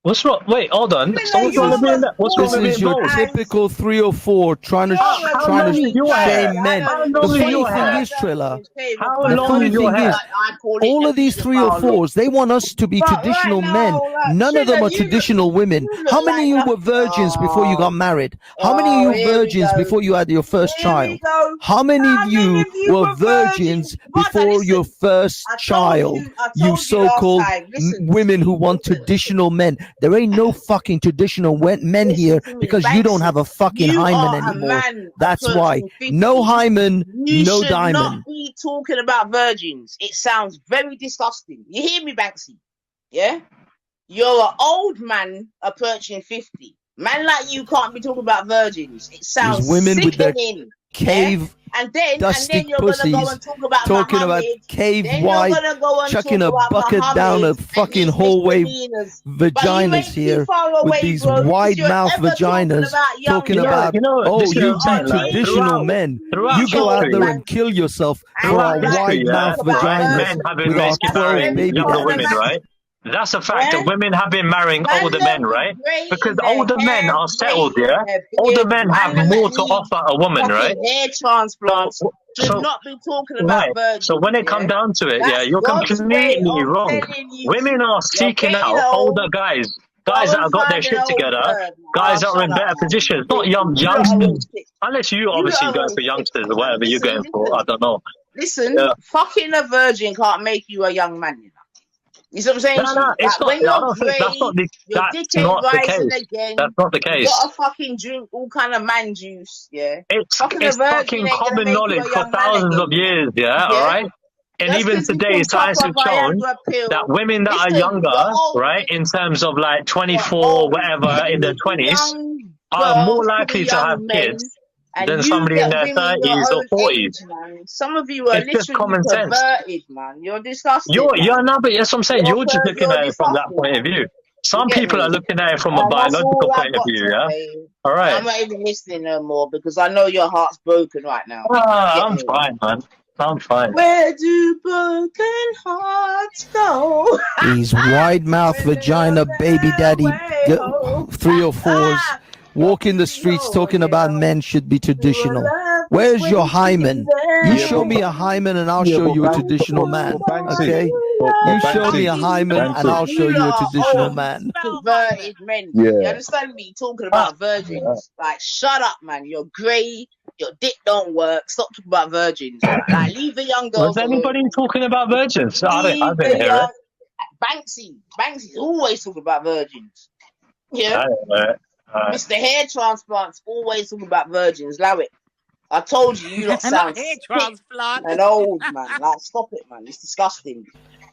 What's wrong? Wait, hold on. What's wrong with What's wrong with This is your typical 304 trying to shame men. The funny thing is, Triller, all of these 304s, they want us to be traditional men. None of them are traditional women. How many of you were virgins before you got married? How many of you virgins before you had your first child? How many of you were virgins before your first child? You so-called women who want traditional men. There ain't no fucking traditional men here because you don't have a fucking hymen anymore. That's why. No hymen, no diamond. You should not be talking about virgins. It sounds very disgusting. You hear me, Banksy? Yeah? You're an old man approaching 50. Man like you can't be talking about virgins. It sounds these women with their cave and then you're pussies gonna go and talk about talking Muhammad. about cave white, chucking a bucket down a fucking hallway vaginas here with these wide mouth vaginas talking about you traditional men. You go out there and kill yourself for our wide mouth vaginas with our 12 baby women, right? That's a fact that women have been marrying older men, right? Because older men are settled, yeah? Older men have more to offer a woman, right? Hair transplants should not be talking about virgins. So when it comes down to it, yeah, you're completely wrong. Women are seeking out older guys. Guys that have got their shit together, guys that are in better positions, not youngsters. Unless you obviously go for youngsters or whatever you're going for, I don't know. Listen, fucking a virgin can't make you a young man, you know. You see what I'm saying? No, it's not. That's not the case. That's not the case. You gotta fucking drink all kind of man juice, yeah. It's fucking common knowledge for thousands of years, yeah. All right. And even today, science has shown that women that are younger, right, in terms of like 24, whatever, in their 20s, are more likely to have kids than somebody in their 30s or 40s. Some of you are literally perverted, man. You're disgusting. You're not, but that's what I'm saying. You're just looking at it from that point of view. Some people are looking at it from a biological point of view, yeah? All right. I'm not even listening no more because I know your heart's broken right now. I'm fine, man. I'm fine. Where do broken hearts go? These wide mouth vagina baby daddy 304s walking the streets talking about men should be traditional. Where's your hymen? You show me a hymen and I'll show you a traditional man. Okay? You show me a Banksy, hymen, and Banksy. I'll show you a traditional old man. converted men. Yeah. You understand me talking about virgins? Like, shut up, man. You're grey. Your dick don't work. Stop talking about virgins. Like, leave the young Was girls anybody alone. talking about virgins? I Leave didn't the hear it. young. Banksy's always talking about virgins. Yeah. I didn't hear it. Mr. Hair Transplant's always talking about virgins. Allow it. I told you, you lot sound Not hair sick transplant. and old, man. Like, stop it, man. It's disgusting.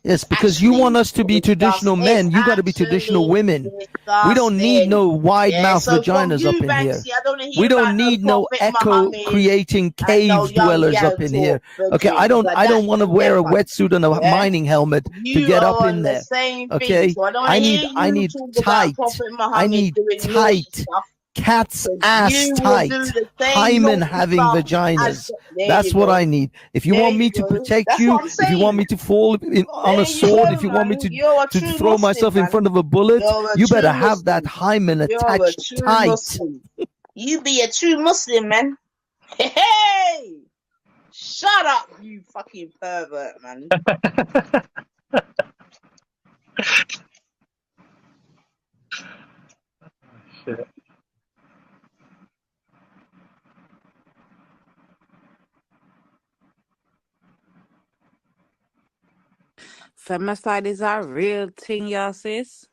Yes, because you want us to be traditional men. You got to be traditional women. We don't need no wide mouth so from vaginas you, up in here. Banksy, I don't hear We about don't need no Prophet echo Muhammad creating and cave no young dwellers gal up in talk here. for Okay, I drinks. don't Like, I don't that's want to you, wear a man. wetsuit and a Yeah? mining helmet to You get are up in on there. the same Okay, thing. So I don't want to hear I you need talk tight. about Prophet I Muhammad need doing naughty tight. stuff. Cat's 'Cause ass you will tight. do the same Hymen naughty having stuff as vaginas. there That's you what go. I need. If you There want me you to go. protect That's you, what I'm if you want saying. me to fall on There a you sword, go, if you want me man. You're a to true throw Muslim, myself in man. front of a bullet, You're a you better true have that Muslim. hymen You're a attached true tight. Muslim. You be a true Muslim, man. Hey! Shut up, you fucking pervert, man. Shit. Femicide is a real thing, y'all, sis.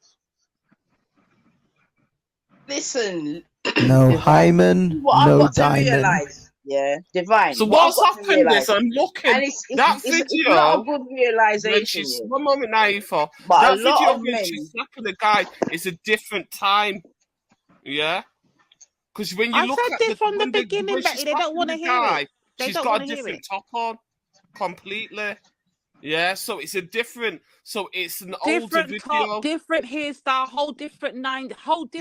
Listen, No Divine. hymen, What I've no got to diamond. realize, yeah, Divine. So What I've what's got to happened realize, is I'm looking and that it's not a video good when realization, she's yeah. one moment naive, But a that lot video of when men, she's slapping the guy is a different time. Yeah? Because when you I look said at this from the when beginning, she's Betty. They don't slapping want the to hear guy, it. They she's don't got want a to hear different it. top on completely. Yeah, so it's an older Different video. top, different hairstyle, whole different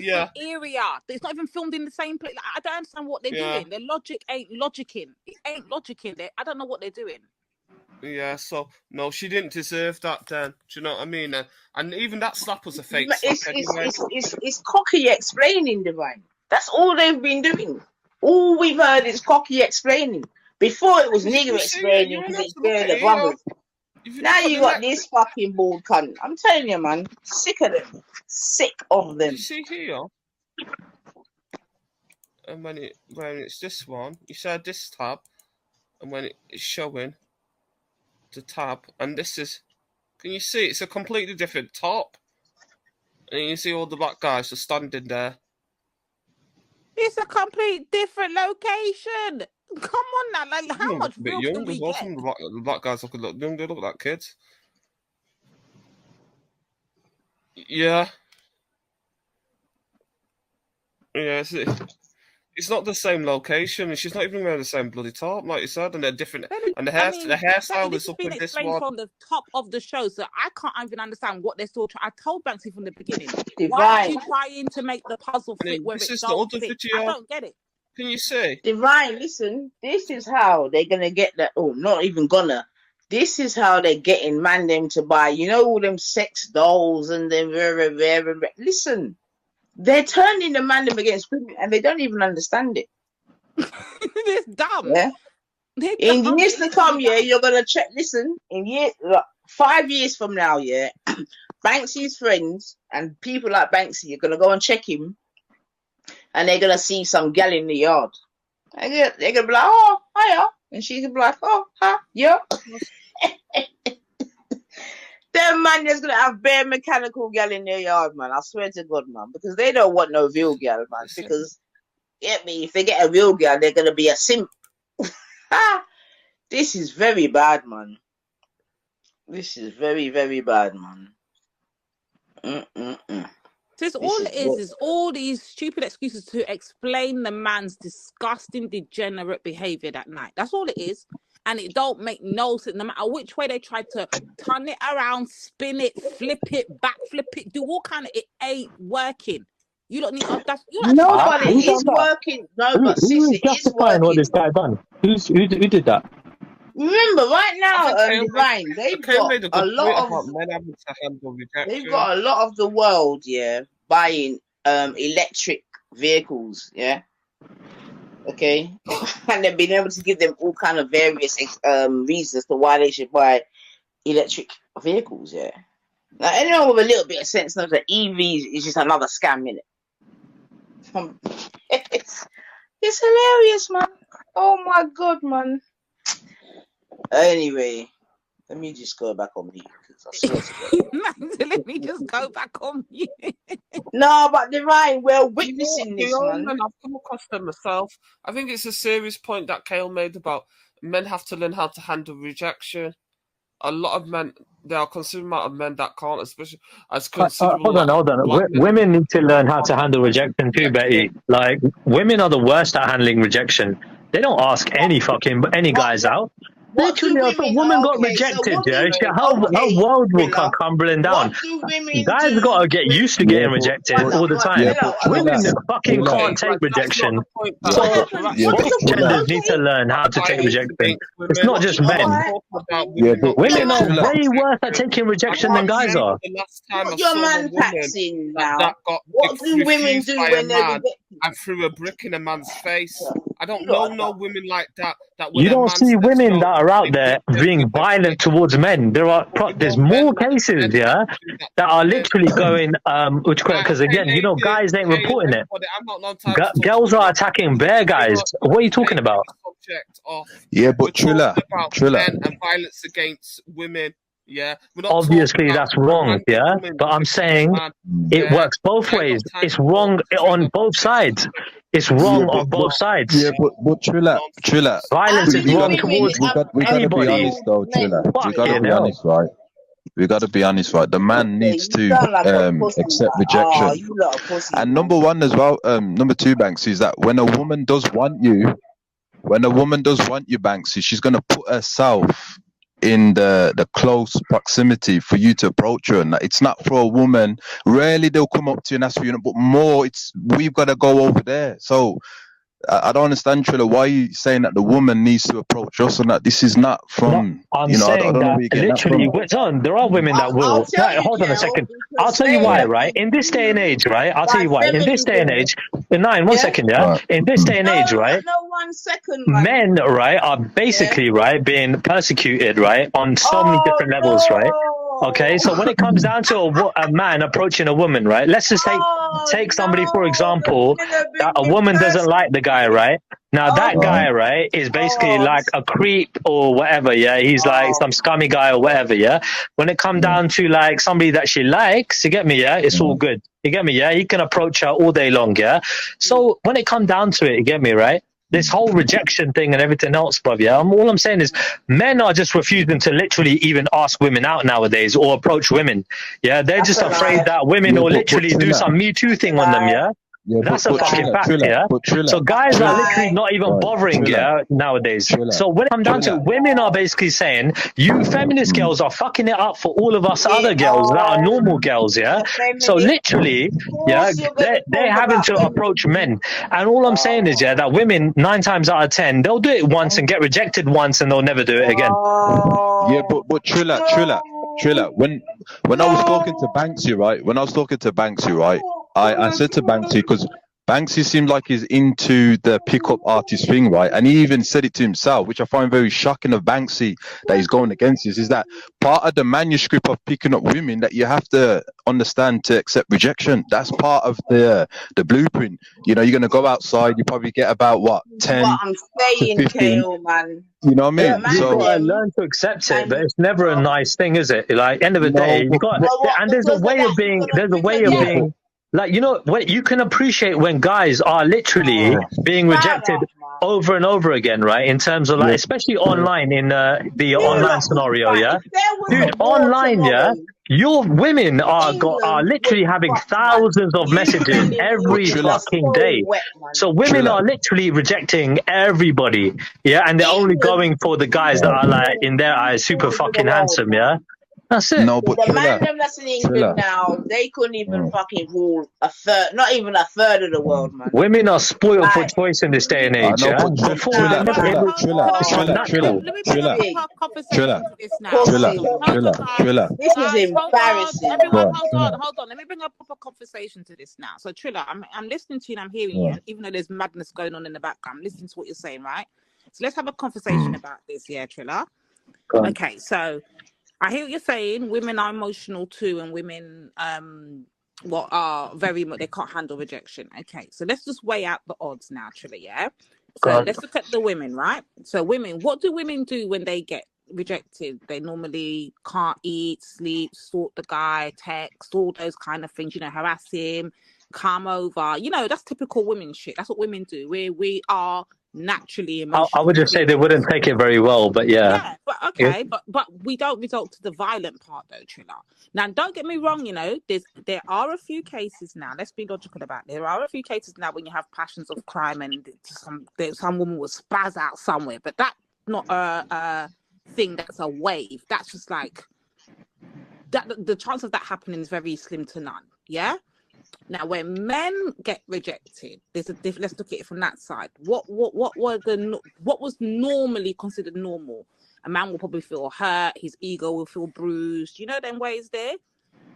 Yeah. area. It's not even filmed in the same place. Like, I don't understand what they're doing. Their logic ain't logicking. It ain't logicking. I don't know what they're doing. Yeah, so no, she didn't deserve that. Then do you know what I mean? And even that slap was a fake slap anyway. it's cocky explaining, Divine. That's all they've been doing. All we've heard is cocky explaining. Before it was nigger explaining because it's the brothers. Now you got this fucking bald cunt. I'm telling you, man. Sick of them. Sick of them. You see here, and when it's this one, you said this tab, and when it's showing the tab, and this is, can you see? It's a completely different top, and you can see all the black guys are standing there. It's a complete different location. Come on now, like how much A bit real young can we as well. get? Some of the black guys look young. They look like kids. Yeah. Yeah, it's not the same location, and she's not even wearing the same bloody top, like you said, and they're different. And the hairstyle is up in this one. From the top of the show, so I can't even understand what they're still trying. I told Banksy from the beginning, Divine. why are you trying to make the puzzle fit where this it is the don't other fit? video. I don't get it. Can you see? Divine, listen, this is how they're gonna get that. Oh, not even gonna. This is how they're getting man them to buy, you know, all them sex dolls and them listen, they're turning the man them against women and they don't even understand it. It's dumb. Yeah. In years to come, yeah, you're gonna check. Listen, in 5 years from now, yeah, Banksy's friends and people like Banksy are gonna go and check him, and they're gonna see some gal in the yard. They're gonna be like, "Oh, hiya," and she's gonna be like, "Oh, huh, yeah." Them man is gonna have bare mechanical gal in their yard, man. I swear to God, man, because they don't want no real gal, man. Because get me, if they get a real gal, they're gonna be a simp. This is very bad, man. This is very, very bad, man. So all it is all these stupid excuses to explain the man's disgusting, degenerate behavior that night. That's all it is. And it don't make no sense. No matter which way they try to turn it around, spin it, flip it, backflip it, do all kind of, it ain't working. You don't need but it is working. No, but sis, it is working. What this guy done? Who did that? Remember, right now, Divine, they've got a lot of the world, yeah, buying electric vehicles, yeah. Okay, and they've been able to give them all kind of various reasons to why they should buy electric vehicles. Yeah, like anyone with a little bit of sense knows that EVs is just another scam, innit? It's hilarious, man. Oh my god, man. Anyway, let me just go back on mute because I swear to God. Let me just go back on mute. No, but Divine, we're witnessing this, man. I've come across them myself. I think it's a serious point that Kale made about men have to learn how to handle rejection. A lot of men, there are considerable amount of men that can't, especially as considerable. Hold on. Women need to learn how to handle rejection too, Betty. Like, women are the worst at handling rejection. They don't ask any guys out. Literally, if a woman got rejected, her world will come crumbling down. Guys got to get used to getting rejected all the time. Women fucking can't take rejection. So both genders need to learn how to take rejection. It's not just men. Women are way worse at taking rejection than guys are. Put your man packs in now. What do women do when they're rejected? And threw a brick in a man's face. I don't know no women like that. You don't see women that are out there being violent towards men. There's more cases, that are literally going, because again, guys ain't reporting it. Girls are attacking bare guys. What are you talking about? Yeah, but Trilla. And violence against women. Yeah, obviously that's wrong. Yeah, but I'm saying it works both ways. It's wrong on both sides. It's wrong on both sides. Yeah, but Trilla. Violence is wrong towards we gotta anybody. be honest, though, Trilla. We gotta be honest, right? We gotta be honest, right? The man needs to accept rejection. And number one as well, number two, Banksy, is that when a woman does want you, Banksy, she's gonna put herself in the close proximity for you to approach her, and it's not for a woman. Rarely they'll come up to you and ask for you, but more we've got to go over there. So I don't understand, Trilla, why are you saying that the woman needs to approach us and that this is not from, I'm saying that literally, there are women that will. Hold on a second. I'll tell you why, right? In this day and age, right? I'll tell you why. In this day and age, in this day and age, right? No, 1 second, Men, right, are basically, right, being persecuted, right, on so many different levels, right? Okay, so when it comes down to a man approaching a woman, right? Let's just take somebody, for example, that a woman doesn't like the guy, right? Now that guy, right, is basically like a creep or whatever, yeah? He's like some scummy guy or whatever, yeah? When it comes down to like somebody that she likes, you get me, yeah? It's all good. You get me, yeah? He can approach her all day long, yeah? So when it comes down to it, you get me, right? This whole rejection thing and everything else, bruv, yeah? All I'm saying is men are just refusing to literally even ask women out nowadays or approach women, yeah? They're just afraid that women will literally do some Me Too thing on them, yeah? That's a fucking fact, yeah? So guys are literally not even bothering, nowadays. So when it comes down to it, women are basically saying, you feminist girls are fucking it up for all of us other girls that are normal girls, yeah? So literally, yeah, they're having to approach men. And all I'm saying is, yeah, that women, 9 times out of 10, they'll do it once and get rejected once and they'll never do it again. Yeah, but Trilla, when I was talking to Banksy, right? I said to Banksy, because Banksy seemed like he's into the pickup artist thing, right? And he even said it to himself, which I find very shocking of Banksy that he's going against this, is that part of the manuscript of picking up women that you have to understand to accept rejection. That's part of the blueprint. You know, you're going to go outside, you probably get about, 10 I'm saying, to 15. Kale, man. You know what I mean? So I learn to accept it, but it's never a nice thing, is it? Like, end of the day, you got, and there's a way of being, like, you know, when you can appreciate when guys are literally being rejected over and over again, right? In terms of like, especially online, in the online scenario, yeah? Dude, online, yeah? Your women are literally having thousands of messages every fucking day. So women are literally rejecting everybody, yeah? And they're only going for the guys that are like, in their eyes, super fucking handsome, yeah? That's it. No, but the man them that's in England now, they couldn't even fucking rule not even a third of the world, man. Women are spoiled for choice in this day and age. Let me bring a conversation to this now. This is embarrassing. Everyone, hold on. Let me bring a proper conversation to this now. So, Trilla, I'm listening to you and I'm hearing you, even though there's madness going on in the background. I'm listening to what you're saying, right? So let's have a conversation about this, yeah, Trilla. Okay, so I hear what you're saying. Women are emotional too, and women are very much, they can't handle rejection. Okay, so let's just weigh out the odds naturally, yeah? So God. let's look at the women, right? So women, what do women do when they get rejected? They normally can't eat, sleep, stalk the guy, text, all those kind of things, harass him, come over. That's typical women shit. That's what women do. We are naturally emotional. I would just say they wouldn't take it very well, but yeah. But okay, but we don't resort to the violent part though, Trilla. Now, don't get me wrong, there are a few cases now. Let's be logical about it. There are a few cases now when you have passions of crime and some woman will spaz out somewhere, but that's not a thing that's a wave. That's just like that. The chance of that happening is very slim to none. Yeah. Now, when men get rejected, let's look at it from that side. What was normally considered normal? A man will probably feel hurt, his ego will feel bruised. Them ways there.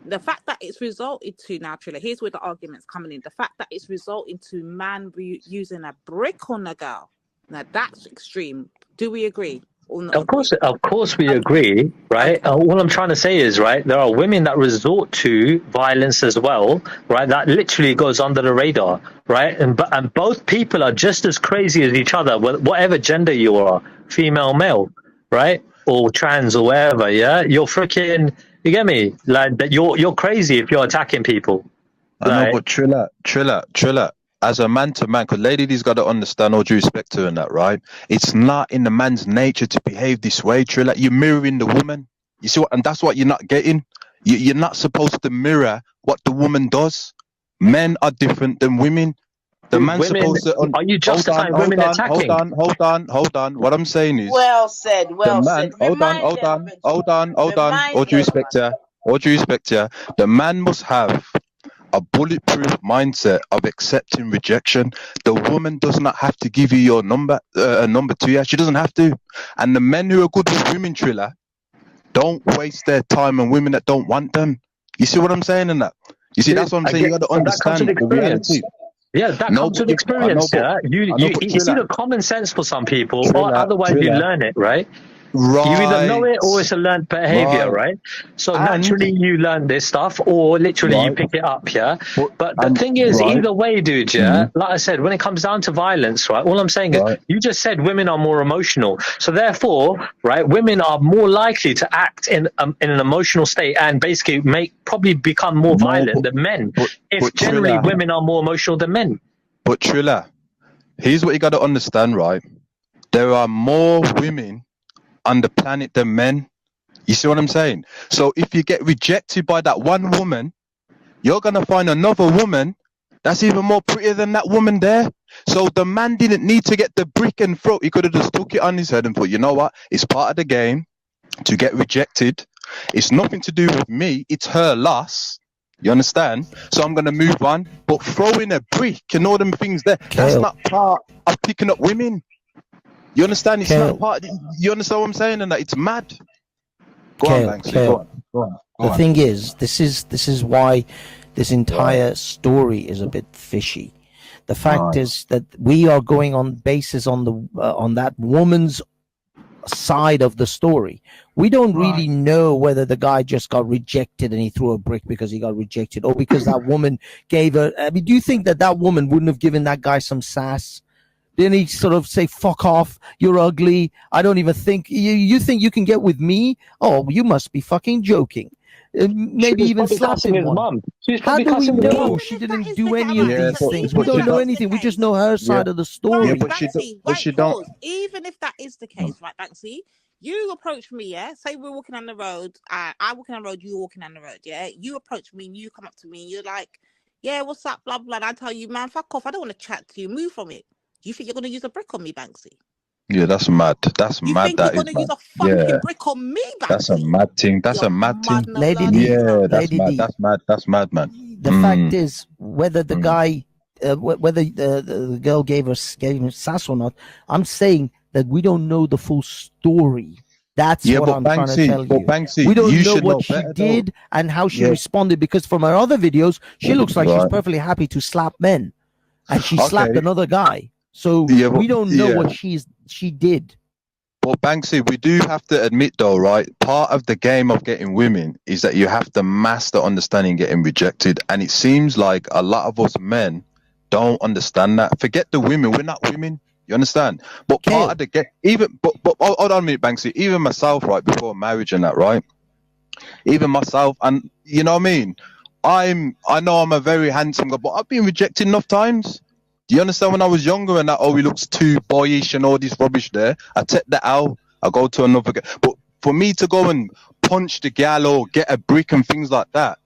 The fact that it's resulted to, now, Trilla, here's where the argument's coming in. The fact that it's resulting to man using a brick on a girl. Now, that's extreme. Do we agree? Of course we agree, right? Okay. What I'm trying to say is, right, there are women that resort to violence as well, right? That literally goes under the radar, right? And both people are just as crazy as each other, whatever gender you are, female, male, right? Or trans or whatever, yeah? You're freaking, you get me? Like, that you're crazy if you're attacking people. I know, but Trilla. As a man to man, because ladies got to understand, all due respect to her and that, right? It's not in the man's nature to behave this way, Trilla. You're mirroring the woman. You see what? And that's what you're not getting. You're not supposed to mirror what the woman does. Men are different than women. The man's supposed to. Are you justifying women attacking? Hold on. What I'm saying is. Well said. Said. Hold on. All due respect to her. The man must have a bulletproof mindset of accepting rejection. The woman does not have to give you your number, a number to you. She doesn't have to. And the men who are good with women, Trilla, don't waste their time on women that don't want them. You see what I'm saying in that? You see, that's what I'm saying. You got to understand the reality. Yeah, that comes with experience. You see the common sense for some people, or otherwise you learn it, right? Right. You either know it or it's a learned behavior, right? So naturally you learn this stuff, or literally you pick it up, yeah? But the thing is, either way, dude, yeah, like I said, when it comes down to violence, right, all I'm saying is, you just said women are more emotional. So therefore, right, women are more likely to act in an emotional state and basically probably become more violent than men. If generally Trilla, women are more emotional than men. But Trilla, here's what you got to understand, right? There are more women on the planet than men. You see what I'm saying? So if you get rejected by that one woman, you're gonna find another woman that's even more prettier than that woman there. So the man didn't need to get the brick and throw. He could have just took it on his head and thought, you know what? It's part of the game to get rejected. It's nothing to do with me. It's her loss. You understand? So I'm gonna move on. But throwing a brick and all them things there, that's not part of picking up women. You understand? It's not part. You understand what I'm saying? And that it's mad. Go on, Banksy. Go on. The thing is, this is why this entire story is a bit fishy. The fact is that we are going on basis on that woman's side of the story. We don't really know whether the guy just got rejected and he threw a brick because he got rejected, or because that woman gave her. I mean, do you think that woman wouldn't have given that guy some sass? Didn't he sort of say, fuck off, you're ugly, I don't even think, you think you can get with me? Oh, you must be fucking joking. Maybe even slapping his mom. How do we know she didn't do any of these things? We don't know anything. We just know her side of the story. But she don't. Even if that is the case, right, Banksy? You approach me, yeah? Say we're walking on the road. I'm walking on the road, you're walking on the road, yeah? You approach me and you come up to me and you're like, yeah, what's up, blah, blah. And I tell you, man, fuck off. I don't want to chat to you. Move from it. You think you're going to use a brick on me, Banksy? Yeah, that's mad. That's you mad. Think you're going to use a fucking brick on me, Banksy? That's a mad thing. That's a mad thing. Lady D. That's mad. That's mad. That's mad, man. The fact is, whether the guy, whether the girl gave him sass or not, I'm saying that we don't know the full story. That's what I'm trying to tell you. Banksy, we don't know what she did and how she responded, because from her other videos, she looks like she's perfectly happy to slap men. And she slapped another guy. So we don't know what she did. But Banksy, we do have to admit though, right? Part of the game of getting women is that you have to master understanding getting rejected. And it seems like a lot of us men don't understand that. Forget the women, we're not women. You understand? But part of the game, but hold on a minute, Banksy. Even myself, right, before marriage and that, right? Even myself, and you know what I mean? I know I'm a very handsome guy, but I've been rejected enough times. Do you understand? When I was younger and that, oh, he looks too boyish and all this rubbish there, I take that out, I go to another guy. But for me to go and punch the gal or get a brick and things like that,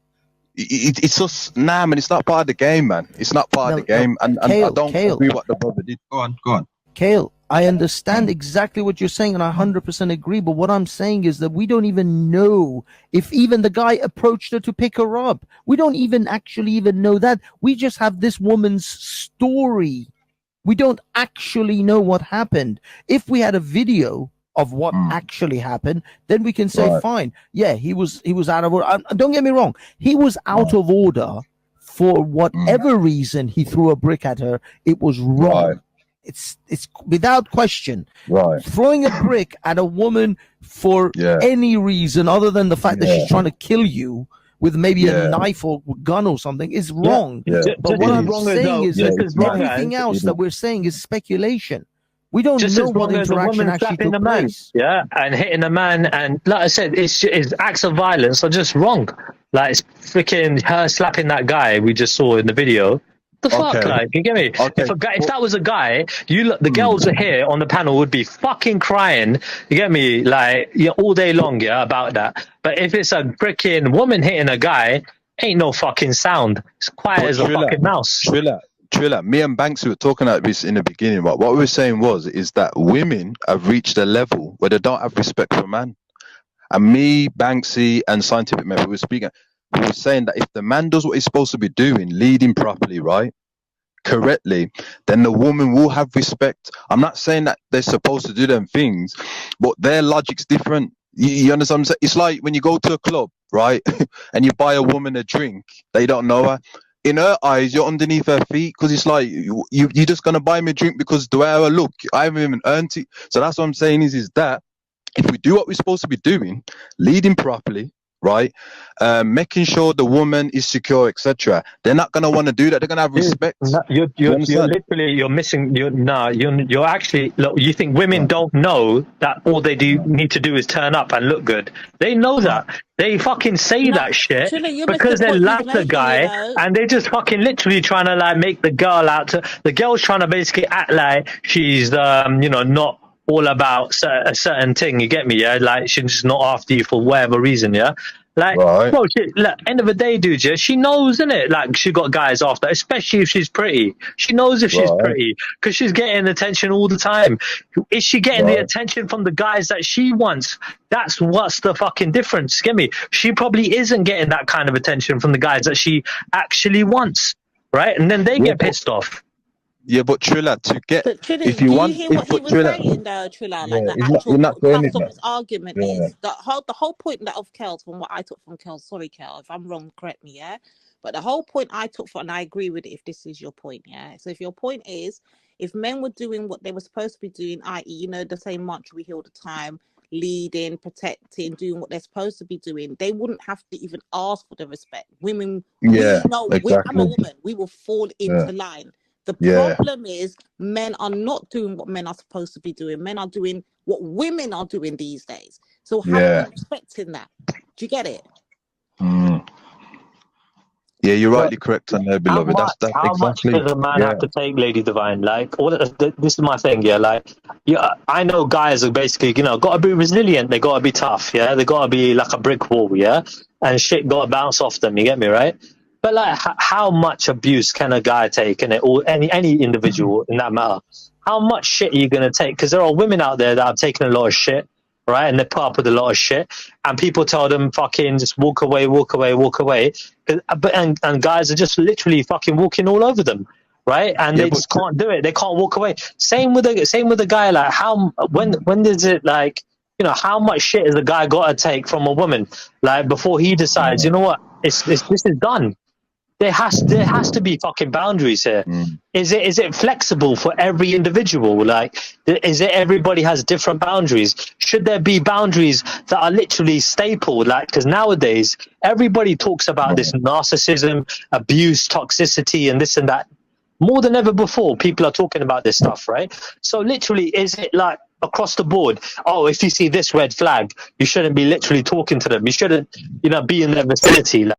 it's just, nah, man, it's not part of the game, man. It's not part of the game. And I don't agree what the brother did. Go on. Kale, I understand exactly what you're saying, and I 100% agree. But what I'm saying is that we don't even know if even the guy approached her to pick her up. We don't even know that. We just have this woman's story. We don't actually know what happened. If we had a video of what actually happened, then we can say, fine, yeah, he was out of order. Don't get me wrong, he was out of order for whatever reason. He threw a brick at her. It was wrong. It's without question. Throwing a brick at a woman for any reason other than the fact that she's trying to kill you with maybe a knife or gun or something is wrong. But what I'm saying is that everything else that we're saying is speculation. We don't know what interaction actually took place. Yeah, and hitting a man, and like I said, it's acts of violence are just wrong. Like it's freaking her slapping that guy we just saw in the video. The fuck, like, you get me? If that was a guy, the girls here on the panel would be fucking crying. You get me? Like, all day long, about that. But if it's a freaking woman hitting a guy, ain't no fucking sound. It's quiet as a fucking mouse. Trilla, me and Banksy were talking about this in the beginning, but what we were saying is that women have reached a level where they don't have respect for man. And me, Banksy, and Scientific Method, we were saying that if the man does what he's supposed to be doing, leading properly, right, correctly, then the woman will have respect. I'm not saying that they're supposed to do them things, but their logic's different. You understand what I'm saying? It's like when you go to a club, right, and you buy a woman a drink, they don't know her. In her eyes, you're underneath her feet, because it's like you're just gonna buy me a drink because the way I look, I haven't even earned it. So that's what I'm saying is that if we do what we're supposed to be doing, leading properly, right, making sure the woman is secure, etc., they're not gonna want to do that. They're gonna have respect. You're missing. You're actually. Look, you think women don't know that all they need to do is turn up and look good? They know that. They fucking say that shit because they like the guy, and they're just fucking literally trying to like make the girl out to. The girl's trying to basically act like she's not all about a certain thing. You get me? Yeah, like she's just not after you for whatever reason. Yeah. Like, bro, look, end of the day, dude, yeah, she knows, innit? Like, she got guys after, especially if she's pretty. She knows if she's pretty, because she's getting attention all the time. Is she getting the attention from the guys that she wants? That's what's the fucking difference, get me? She probably isn't getting that kind of attention from the guys that she actually wants, right? And then they get pissed off. Yeah, but Trilla, if you want, hear what he was saying though, Trilla? Like the actual crux of his argument is the whole point that of Kel's, from what I took from Kel. Sorry, Kel, if I'm wrong, correct me, yeah. But the whole point I took from, and I agree with it, if this is your point, yeah. So if your point is, if men were doing what they were supposed to be doing, i.e., the same mantra we hear all the time, leading, protecting, doing what they're supposed to be doing, they wouldn't have to even ask for the respect. Women, exactly. I'm a woman, we will fall into line. The problem is men are not doing what men are supposed to be doing. Men are doing what women are doing these days. So how are you expecting that? Do you get it? Yeah, you're rightly correct on there, beloved. That's how exactly. Much does a man have to take, Lady Divine? Like, this is my thing, yeah. Like, I know guys are basically, got to be resilient. They got to be tough, yeah. They got to be like a brick wall, yeah. And shit got to bounce off them. You get me, right? But like, how much abuse can a guy take, or any individual in that matter? How much shit are you gonna take? Because there are women out there that have taken a lot of shit, right? And they put up with a lot of shit, and people tell them fucking just walk away. And guys are just literally fucking walking all over them, right? And they just can't do it. They can't walk away. Same with a guy. Like, when does it, like, how much shit has a guy got to take from a woman, like, before he decides, you know what, this is done. there has to be fucking boundaries here. Is it flexible for every individual? Like, is it everybody has different boundaries? Should there be boundaries that are literally stapled? Like, because nowadays everybody talks about this narcissism, abuse, toxicity, and this and that. More than ever before, people are talking about this stuff, right? So literally, is it like across the board? Oh, if you see this red flag, you shouldn't be literally talking to them. You shouldn't, be in their vicinity. Like,